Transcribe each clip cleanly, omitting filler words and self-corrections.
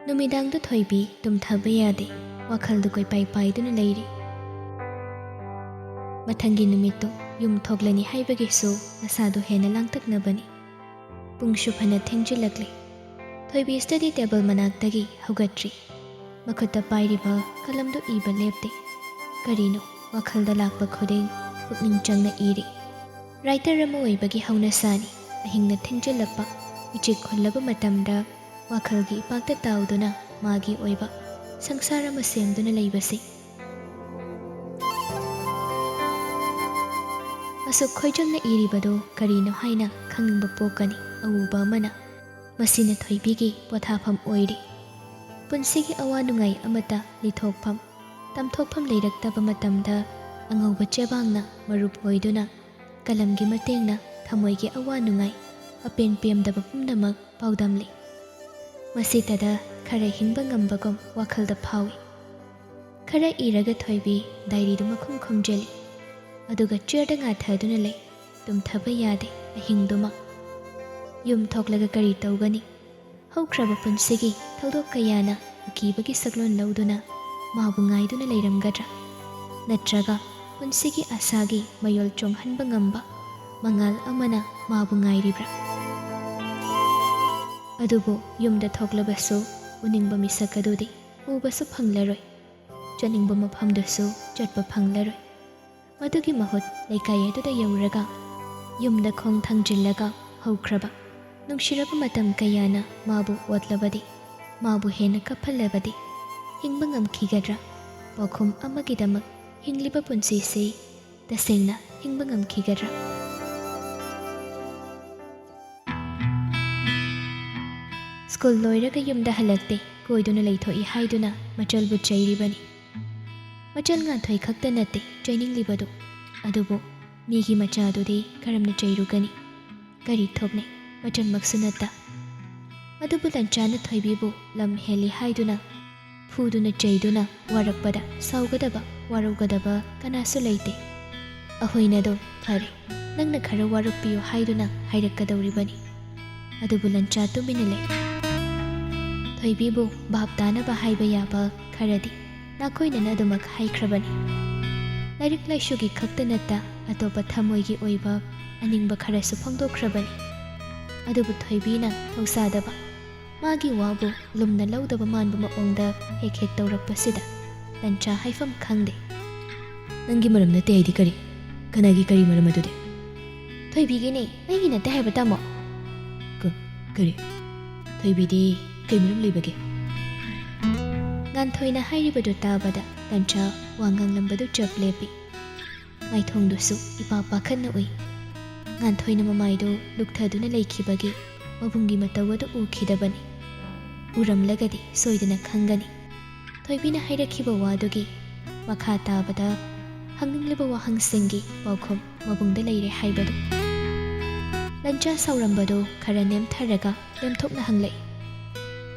नुमिदांगदु थोइबी तुमथाबा यादे वाखलदु कोई पाई पाइदुना लेरी मथंगी नुमित्तु युम थोगलनी हाइबगेसु असादु हेना लांगतकनबनी पुंगशु फना थेंजिलकले Thoibi study table मनाक्तगी हौगट्री मखुत्ता पाइरिबा कलमदु इबा लेप्ते करिनो वाखलदा Lhakpa खुदेंग पुकनिंग चंगना eri writer अमा ओइबगी हौनासानी अहिंगना थेंजिलकपा इचिक खुल्लबा मतमदा वाखलगी पाक्ता ताउदुना मागी ओइबा संसार अमा सेमदुना लेइबसे असुक खोइजलना इरिबदो करिनो हाइना खंगबा पोकनी अवुबा मना मसिना थोइबीगी पोथाफम ओइरी पुंसिगी अवा नुंगाई अमता लिथोकफम तमथोकफम लेरक्तबा मतमदा अंगौबा चेबांगना मरुप ओइदुना कलमगी मतेंगना थमोइगी अवा नुंगाई अपेन पेमदबा पुमनमक पाउदमली मसितदा खरा हिंबा ngambagom wakalda phawi खरा Irga Thoibi diary दुमा खुम खुमजेली अदुगा चेरदा nga thaduna lei tum thaba yade ahingduma yum thoklaga kari tawgani haukraba punsigi thodok kayana akibagi saklon lauduna mabu ngaiduna leiramgadra natraga punsigi asagi mayol chonghanba ngamba mangal amana mabu ngairibra अदुबो युमदा थोकलबसु उनिंगबा मिसकदुदि उबसु फंगलरोय चनिंगबा मफमदसु चटबा फंगलरोय मदुगी महुत लेकाय अदुदा यौरगा युमदा खोंग थंगजिल्लगा हौख्रबा नुंगशिरबा मतम कयाना माबु ओतलबदि माबु हेना कफलबदि हिंगबा ngamखिगद्रा पखुम अमगिदमक हिंगलिबा पुंसिसे तसेंगना हिंगबा ngamखिगद्रा school लोइरगा युमदा हलक्ते कोइदुना लेथोई हाइदुना मचलबु चैरिबनी मचल nganthoi खक्ता नते चैनिंगलिबदु अदुबो मीगी मचादुदि करमना चैरुगनी करी थोकने मचल मक्सुनता अदुबु लंचाना थोइबीबु lump heli हाइदुना फुदुना चैदुना वारकपदा साउगदबा वारुगदबा Kanasu लेते अहोइनदो फरे नंगना खरा वारुपियो हाइदुना हाइरक्कदौरिबनी अदुबु लंचा तुमिनले थोइबीबु भापताना बाहाइबा याबा खरदी नाखोइनना अदुमक हाइख्रबनी lyric लाइसुगी खक्ता नत्ता अतोपा थमोइगी ओइबा अनिंगबा खरसु फंगदोख्रबनी अदुबु थोइबीना थौसादबा मागी वाबु लुमना लौदबा मानबा मओंगदा हेक हेक तौरक्पसिदा लंचा हाइफम खंगदे नंगी मरम नते आइदि करी कनागी करी मरम अदुदे थोइबीगिने नैगी नते हाइबा तामो करी थोइबीदी कई मरम लेबगे nganthoi hairibadu tabada lancha wangang lambadu chap lepi maithongdusu ipa pakhanna ui nganthoi na mamaido lukthaduna leikhibagi mabungi matawadu ukhidabani uramlagadi soidana khangani thoibina hairakhiba wadugi makha tabada hangingleba wahangsingi paukhom mabungda leire haibadu lancha saurambadu khara nemtharaga lemthokna hanglei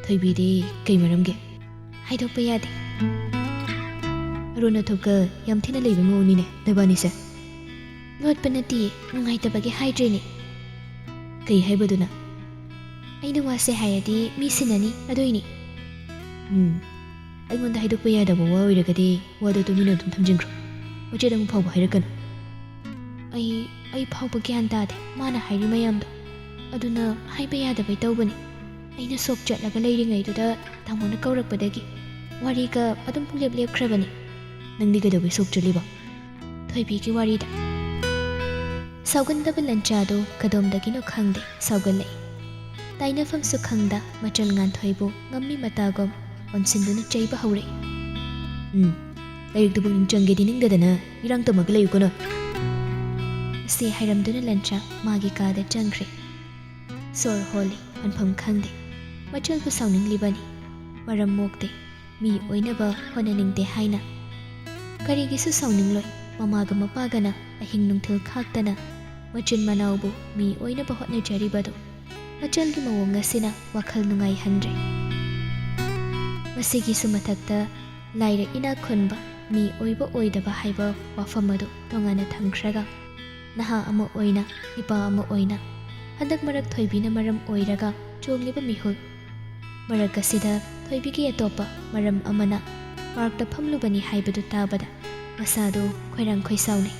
thoibidi kei maramge हाइदोपा यादे अरुना थोका याम थिना लेबा मौनिने नबानिसे लोटपा नतिये नुंगाइतबगे हाइड्रेने कई हाइबदुना अइना वासे हायदि मिसिनानी अदोइनी अइगोंदा हाइदोपा यादबा वा ओइरगदि वादो तुमिनो तुम थमजिंख्रो वजेदा मु फावबा हाइरकन अइ फावबा ग्यान तादे माना हाइरि मयामदो अदुना हाइबा यादबै तौबनी अइना सोक चटलगा लेरिङैदुदा तामोना कौरकपदगी वारीगा अदुम पुलेप लेपख्रबनी नंदी गदबै सोक चलिबा थोइबीगी वारीदा साउगंदबा लंचादो कदोमदगिनो खंगदे साउगलै ताइनफमसु खंगदा मचल nganthoi ngammi matagom onsinduना चैबा हौरे लाइरिक दुबुं चंगेदि निंगदना इरांग तमग लैयुकोनो से हाइरमदुना लंचा मागी कादा चंग्रे सोर होली अनफम खंगदे मचलबु साउनिंगलिबनी मरम मोकदे मी ओइनबा होननिंगदे हाइना करिगिसु साउनिंगलोय ममागा मपागना अहिंग नुंगथिल खाक्तना मचिन मनाउबु मी ओइनबा होटनजरिबदो मचलगी मवोंग असिना वाखल नुंगाई हंद्रे मसिगिसु मथक्ता लाइरा इना खुनबा मी ओइबा ओइदबा हाइबा वाफमदो तोंगाना थंख्रगा नहा अमा ओइना इपा अमा ओइना हंदक मरक थोइबीना मरम ओइरगा चोंगलिबा मिहुल मरक असिदा ꯊꯣꯏꯕꯤꯒꯤ ꯑꯇꯣꯞꯄ ꯃꯔꯝ ꯑꯃꯅ ꯄꯥꯔꯛꯇ ꯐꯝꯂꯨꯕꯅꯤ ꯍꯥꯏꯕꯗꯨ ꯇꯥꯕꯗ ꯃꯁꯥꯗꯨ ꯈꯣꯏꯔꯥꯡ ꯈꯣꯏꯁꯥꯎꯅꯩ꯫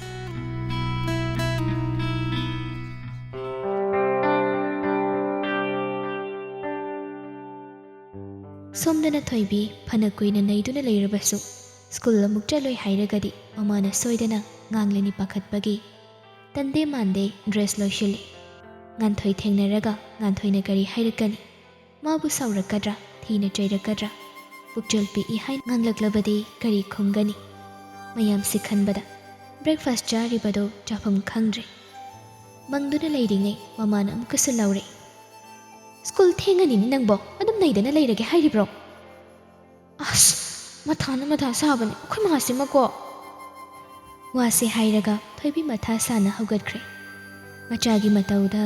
ꯁꯣꯝꯗꯅ ꯊꯣꯏꯕꯤ ꯐꯅ ꯀꯨꯏꯅ ꯅꯩꯗꯨꯅ ꯂꯩꯔꯕꯁꯨ ꯁ꯭ꯀꯨꯜ ꯑꯃꯨꯛ ꯆꯠꯂꯣꯏ ꯍꯥꯏꯔꯒꯗꯤ ꯃꯃꯥꯅ ꯁꯣꯏꯗꯅ ꯉꯥꯡꯂꯅꯤ ꯄꯥꯈꯠꯄꯒꯤ ꯇꯟꯗꯦ ꯃꯥꯟꯗꯦ ꯗ꯭ꯔꯦꯁ ꯂꯣꯏꯁꯤꯜꯂꯤ꯫ ꯉꯥꯟꯊꯣꯏ ꯊꯦꯡꯅꯔꯒ ꯉꯥꯟꯊꯣꯏꯅ ꯀꯔꯤ ꯍꯥꯏꯔꯛꯀꯅꯤ? ꯃꯥꯕꯨ ꯁꯥꯎꯔꯛꯀꯗ꯭ꯔꯥ? ꯊꯤꯅ ꯆꯩꯔꯛꯀꯗ꯭ꯔꯥ? ꯄꯨꯛꯆꯦꯜ ꯄꯤꯛꯏ ꯍꯥꯏꯅ ꯉꯥꯡꯂꯛꯂꯕꯗꯤ ꯀꯔꯤ ꯈꯨꯝꯒꯅꯤ? ꯃꯌꯥꯝꯁꯤ ꯈꯟꯕꯗ ꯕ꯭ꯔꯦꯛꯐꯥꯁꯠ ꯆꯥꯔꯤꯕꯗꯣ ꯆꯥꯐꯝ ꯈꯪꯗ꯭ꯔꯦ꯫ ꯃꯪꯗꯨꯅ ꯂꯩꯔꯤꯉꯩ ꯃꯃꯥꯅ ꯑꯃꯨꯛꯀꯁꯨ ꯂꯥꯎꯔꯛꯏ꯫ ꯁ꯭ꯀꯨꯜ ꯊꯦꯡꯉꯅꯤꯅꯤ ꯅꯪꯕꯣ ꯑꯗꯨꯝ ꯅꯩꯗꯅ ꯂꯩꯔꯒꯦ ꯍꯥꯏꯔꯤꯕ꯭ꯔꯣ? ꯑꯁ ꯃꯊꯥꯅ ꯃꯊꯥ ꯁꯥꯕꯅꯦ ꯑꯩꯈꯣꯏ ꯃꯥꯁꯤꯃꯀꯣ꯫ ꯋꯥꯁꯦ ꯍꯥꯏꯔꯒ ꯊꯣꯏꯕꯤ ꯃꯊꯥ ꯁꯥꯅ ꯍꯧꯒꯠꯈ꯭ꯔꯦ꯫ ꯃꯆꯥꯒꯤ ꯃꯇꯧꯗ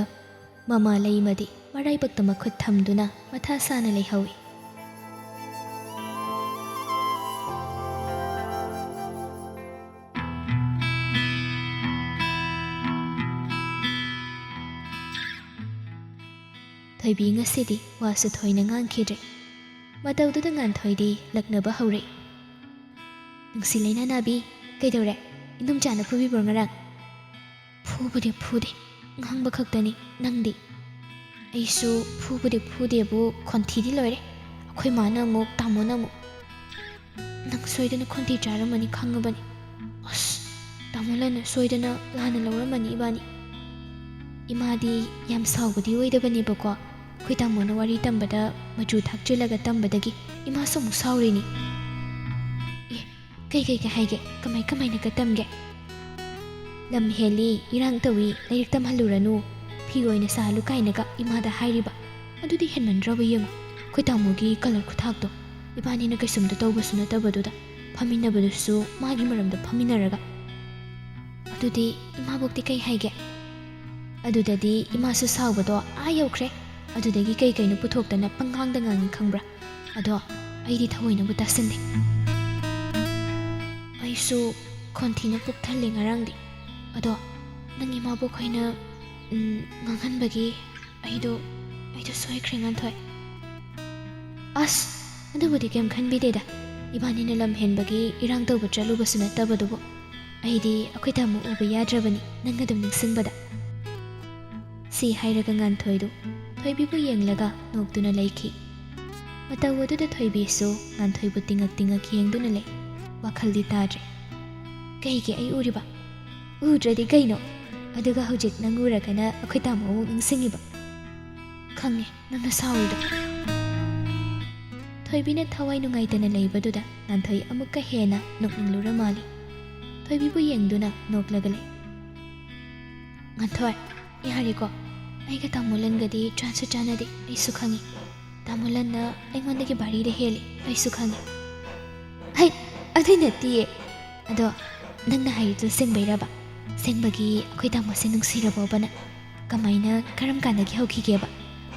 ꯃꯃꯥ ꯂꯩꯃꯗꯤ ꯃꯔꯥꯏꯕꯛꯇ ꯃꯈꯨꯠ ꯊꯝꯗꯨꯅ ꯃꯊꯥ ꯁꯥꯅ ꯂꯩꯍꯧꯏ꯫ ꯊꯣꯏꯕꯤ ꯉꯁꯤꯗꯤ ꯋꯥꯁꯨ ꯊꯣꯏꯅ ꯉꯥꯡꯈꯤꯗ꯭ꯔꯦ꯫ ꯃꯇꯧꯗꯨꯗ ꯉꯥꯟꯊꯣꯏꯗꯤ ꯂꯛꯅꯕ ꯍꯧꯔꯛꯏ꯫ ꯅꯨꯡꯁꯤ ꯂꯩꯅꯥ ꯅꯥꯕꯤ ꯀꯩꯗꯧꯔꯦ? ꯏꯟꯗꯣꯝꯆꯥꯅ ꯐꯨꯕꯤꯕ꯭ꯔꯣ ꯉꯔꯥꯡ? ꯐꯨꯕꯨꯗꯤ ꯐꯨꯗꯦ ꯉꯥꯡꯕ ꯈꯛꯇꯅꯤ, ꯅꯪꯗꯤ? ꯑꯩꯁꯨ ꯐꯨꯕꯨꯗꯤ ꯐꯨꯗꯦꯕꯨ ꯈꯣꯟꯊꯤꯗꯤ ꯂꯣꯏꯔꯦ꯫ ꯑꯩꯈꯣꯏ ꯃꯥꯅ ꯑꯃꯨꯛ ꯇꯥꯃꯣꯅ ꯑꯃꯨꯛ ꯅꯪ ꯁꯣꯏꯗꯅ ꯈꯣꯟꯊꯤ ꯆꯥꯔꯝꯃꯅꯤ ꯈꯪꯉꯕꯅꯤ꯫ ꯑꯁ ꯇꯥꯃꯣꯂꯅ ꯁꯣꯏꯗꯅ ꯂꯥꯟꯅ ꯂꯧꯔꯝꯃꯅꯤ ꯏꯕꯥꯅꯤ꯫ ꯏꯃꯥꯗꯤ ꯌꯥꯝ ꯁꯥꯎꯕꯗꯤ ꯑꯣꯏꯗꯕꯅꯦꯕꯀꯣ, ꯑꯩꯈꯣꯏ ꯇꯥꯃꯣꯅ ꯋꯥꯔꯤ ꯇꯝꯕꯗ ꯃꯆꯨ ꯊꯥꯛꯆꯤꯜꯂꯒ ꯇꯝꯕꯗꯒꯤ ꯏꯃꯥꯁꯨ ꯑꯃꯨꯛ ꯁꯥꯎꯔꯤꯅꯤ꯫ ꯑꯦ ꯀꯩ ꯍꯥꯏꯒꯦ? ꯀꯃꯥꯏꯅꯒ ꯇꯝꯒꯦ? ꯂꯝ ꯍꯦꯜꯂꯤ, ꯏꯔꯥꯡ ꯇꯧꯏ, ꯂꯥꯏꯔꯤꯛ ꯇꯝꯍꯜꯂꯨꯔꯅꯨ, ꯐꯤ ꯑꯣꯏꯅ ꯁꯥꯍꯜꯂꯨ ꯀꯥꯏꯅꯒ ꯏꯃꯥꯗ ꯍꯥꯏꯔꯤꯕ꯫ ꯑꯗꯨꯗꯤ ꯍꯦꯟꯃꯟꯗ꯭ꯔꯕ ꯌꯦꯡꯉꯨ, ꯑꯩꯈꯣꯏ ꯇꯥꯃꯣꯒꯤ ꯀꯂꯔ ꯈꯨꯊꯥꯛꯇꯣ꯫ ꯏꯕꯥꯅꯤꯅ ꯀꯩꯁꯨꯝꯇ ꯇꯧꯕꯁꯨ ꯅꯠꯇꯕꯗꯨꯗ ꯐꯝꯃꯤꯟꯅꯕꯗꯨꯁꯨ ꯃꯥꯒꯤ ꯃꯔꯝꯗ ꯐꯝꯃꯤꯟꯅꯔꯒ꯫ ꯑꯗꯨꯗꯤ ꯏꯃꯥꯕꯣꯛꯇꯤ ꯀꯩ ꯍꯥꯏꯒꯦ? ꯑꯗꯨꯗꯗꯤ ꯏꯃꯥꯁꯨ ꯁꯥꯎꯕꯗꯣ ꯌꯧꯈ꯭ꯔꯦ꯫ ꯑꯗꯨꯗꯒꯤ ꯀꯩꯅꯣ ꯄꯨꯊꯣꯛꯇꯅ ꯄꯪꯉꯥꯡꯗ ꯉꯥꯡꯉꯤ ꯈꯪꯕ꯭ꯔꯥ? ꯑꯗꯣ ꯑꯩꯗꯤ ꯊꯑꯣꯏꯅꯕꯨ ꯇꯥꯁꯟꯗꯦ꯫ ꯑꯩꯁꯨ ꯈꯣꯟꯊꯤꯅ ꯄꯨꯛ ꯊꯜꯂꯦ ꯉꯔꯥꯡꯗꯤ꯫ ꯑꯗꯣ ꯅꯪ ꯏꯃꯥꯕꯣꯛꯈꯣꯏꯅ ꯉꯥꯡꯍꯟꯕꯒꯤ ꯑꯩꯗꯣ ꯁꯣꯏꯈ꯭ꯔꯦ ꯉꯥꯟꯊꯣꯏ꯫ ꯑꯁ ꯑꯗꯨꯕꯨꯗꯤ ꯀꯩꯝ ꯈꯟꯕꯤꯗꯦꯗ, ꯏꯕꯥꯅꯤꯅ ꯂꯝ ꯍꯦꯟꯕꯒꯤ ꯏꯔꯥꯡ ꯇꯧꯕ ꯆꯠꯂꯨꯕꯁꯨ ꯅꯠꯇꯕꯗꯨꯕꯨ꯫ ꯑꯩꯗꯤ ꯑꯩꯈꯣই ꯇꯥꯃꯣ ꯎꯕ ꯌꯥꯗ꯭ꯔꯕꯅꯤ ꯅꯪ ꯑꯗꯨꯝ ꯅꯤꯡꯁꯤꯡꯕꯗ꯫ ꯁꯤ ꯍꯥꯏꯔꯒ ꯉꯥꯟꯊꯣꯏꯗꯨ ꯊꯣꯏꯕꯤꯕꯨ ꯌꯦꯡꯂꯒ ꯅꯣꯛꯇꯨꯅ ꯂꯩꯈꯤ꯫ ꯃꯇꯧ ꯑꯗꯨꯗ ꯊꯣꯏꯕꯤꯁꯨ ꯉꯥꯟꯊꯣꯏꯕꯨ ꯇꯤꯡꯉꯛ ꯌꯦꯡꯗꯨꯅ ꯂꯩ꯫ ꯋꯥꯈꯜꯗꯤ ꯇꯥꯗ꯭ꯔꯦ꯫ ꯀꯩꯒꯤ ꯑꯩ ꯎꯔꯤꯕ? ꯎꯗ꯭ꯔꯗꯤ ꯀꯩꯅꯣ? ꯑꯗꯨꯒ ꯍꯧꯖꯤꯛ ꯅꯪ ꯎꯔꯒꯅ ꯑꯩꯈꯣꯏ ꯇꯥꯃꯣ ꯑꯃꯨꯛ ꯅꯤꯡꯁꯤꯡꯉꯤꯕ? ꯈꯪꯉꯦ ꯅꯪꯅ ꯁꯥꯎꯔꯤꯗꯣ꯫ ꯊꯣꯏꯕꯤꯅ ꯊꯋꯥꯏ ꯅꯨꯡꯉꯥꯏꯇꯅ ꯂꯩꯕꯗꯨꯗ ꯉꯥꯟꯊꯣꯏ ꯑꯃꯨꯛꯀ ꯍꯦꯟꯅ ꯅꯣꯛꯅꯤꯡꯂꯨꯔ ꯃꯥꯜꯂꯤ꯫ ꯊꯣꯏꯕꯤꯕꯨ ꯌꯦꯡꯗꯨꯅ ꯅꯣꯛꯂꯒ ꯂꯩ꯫ ꯉꯥꯟꯊꯣꯏ ꯌꯥꯔꯦꯀꯣ, ꯑꯩꯒ ꯇꯥꯃꯣꯂꯟꯒꯗꯤ ꯆꯥꯟꯁꯨ ꯆꯥꯟꯅꯗꯦ ꯑꯩꯁꯨ ꯈꯪꯉꯤ꯫ ꯇꯥꯃꯣꯂꯟꯅ ꯑꯩꯉꯣꯟꯗꯒꯤ ꯚꯥꯔꯤꯗ ꯍꯦꯜꯂꯤ ꯑꯩꯁꯨ ꯈꯪꯉꯤ꯫ ꯍꯩ ꯑꯗꯨꯏ ꯅꯠꯇꯤꯌꯦ꯫ ꯑꯗꯣ ꯅꯪꯅ ꯍꯥꯏꯔꯤꯗꯨ ꯁꯦꯡꯕꯩꯔꯕ? ꯁꯦꯡꯕꯒꯤ ꯑꯩꯈꯣꯏ ꯇꯥꯃꯣꯁꯦ ꯅꯨꯡꯁꯤꯔꯕꯣꯕꯅ? ꯀꯔꯝ ꯀꯥꯟꯗꯒꯤ ꯍꯧꯈꯤꯒꯦꯕ?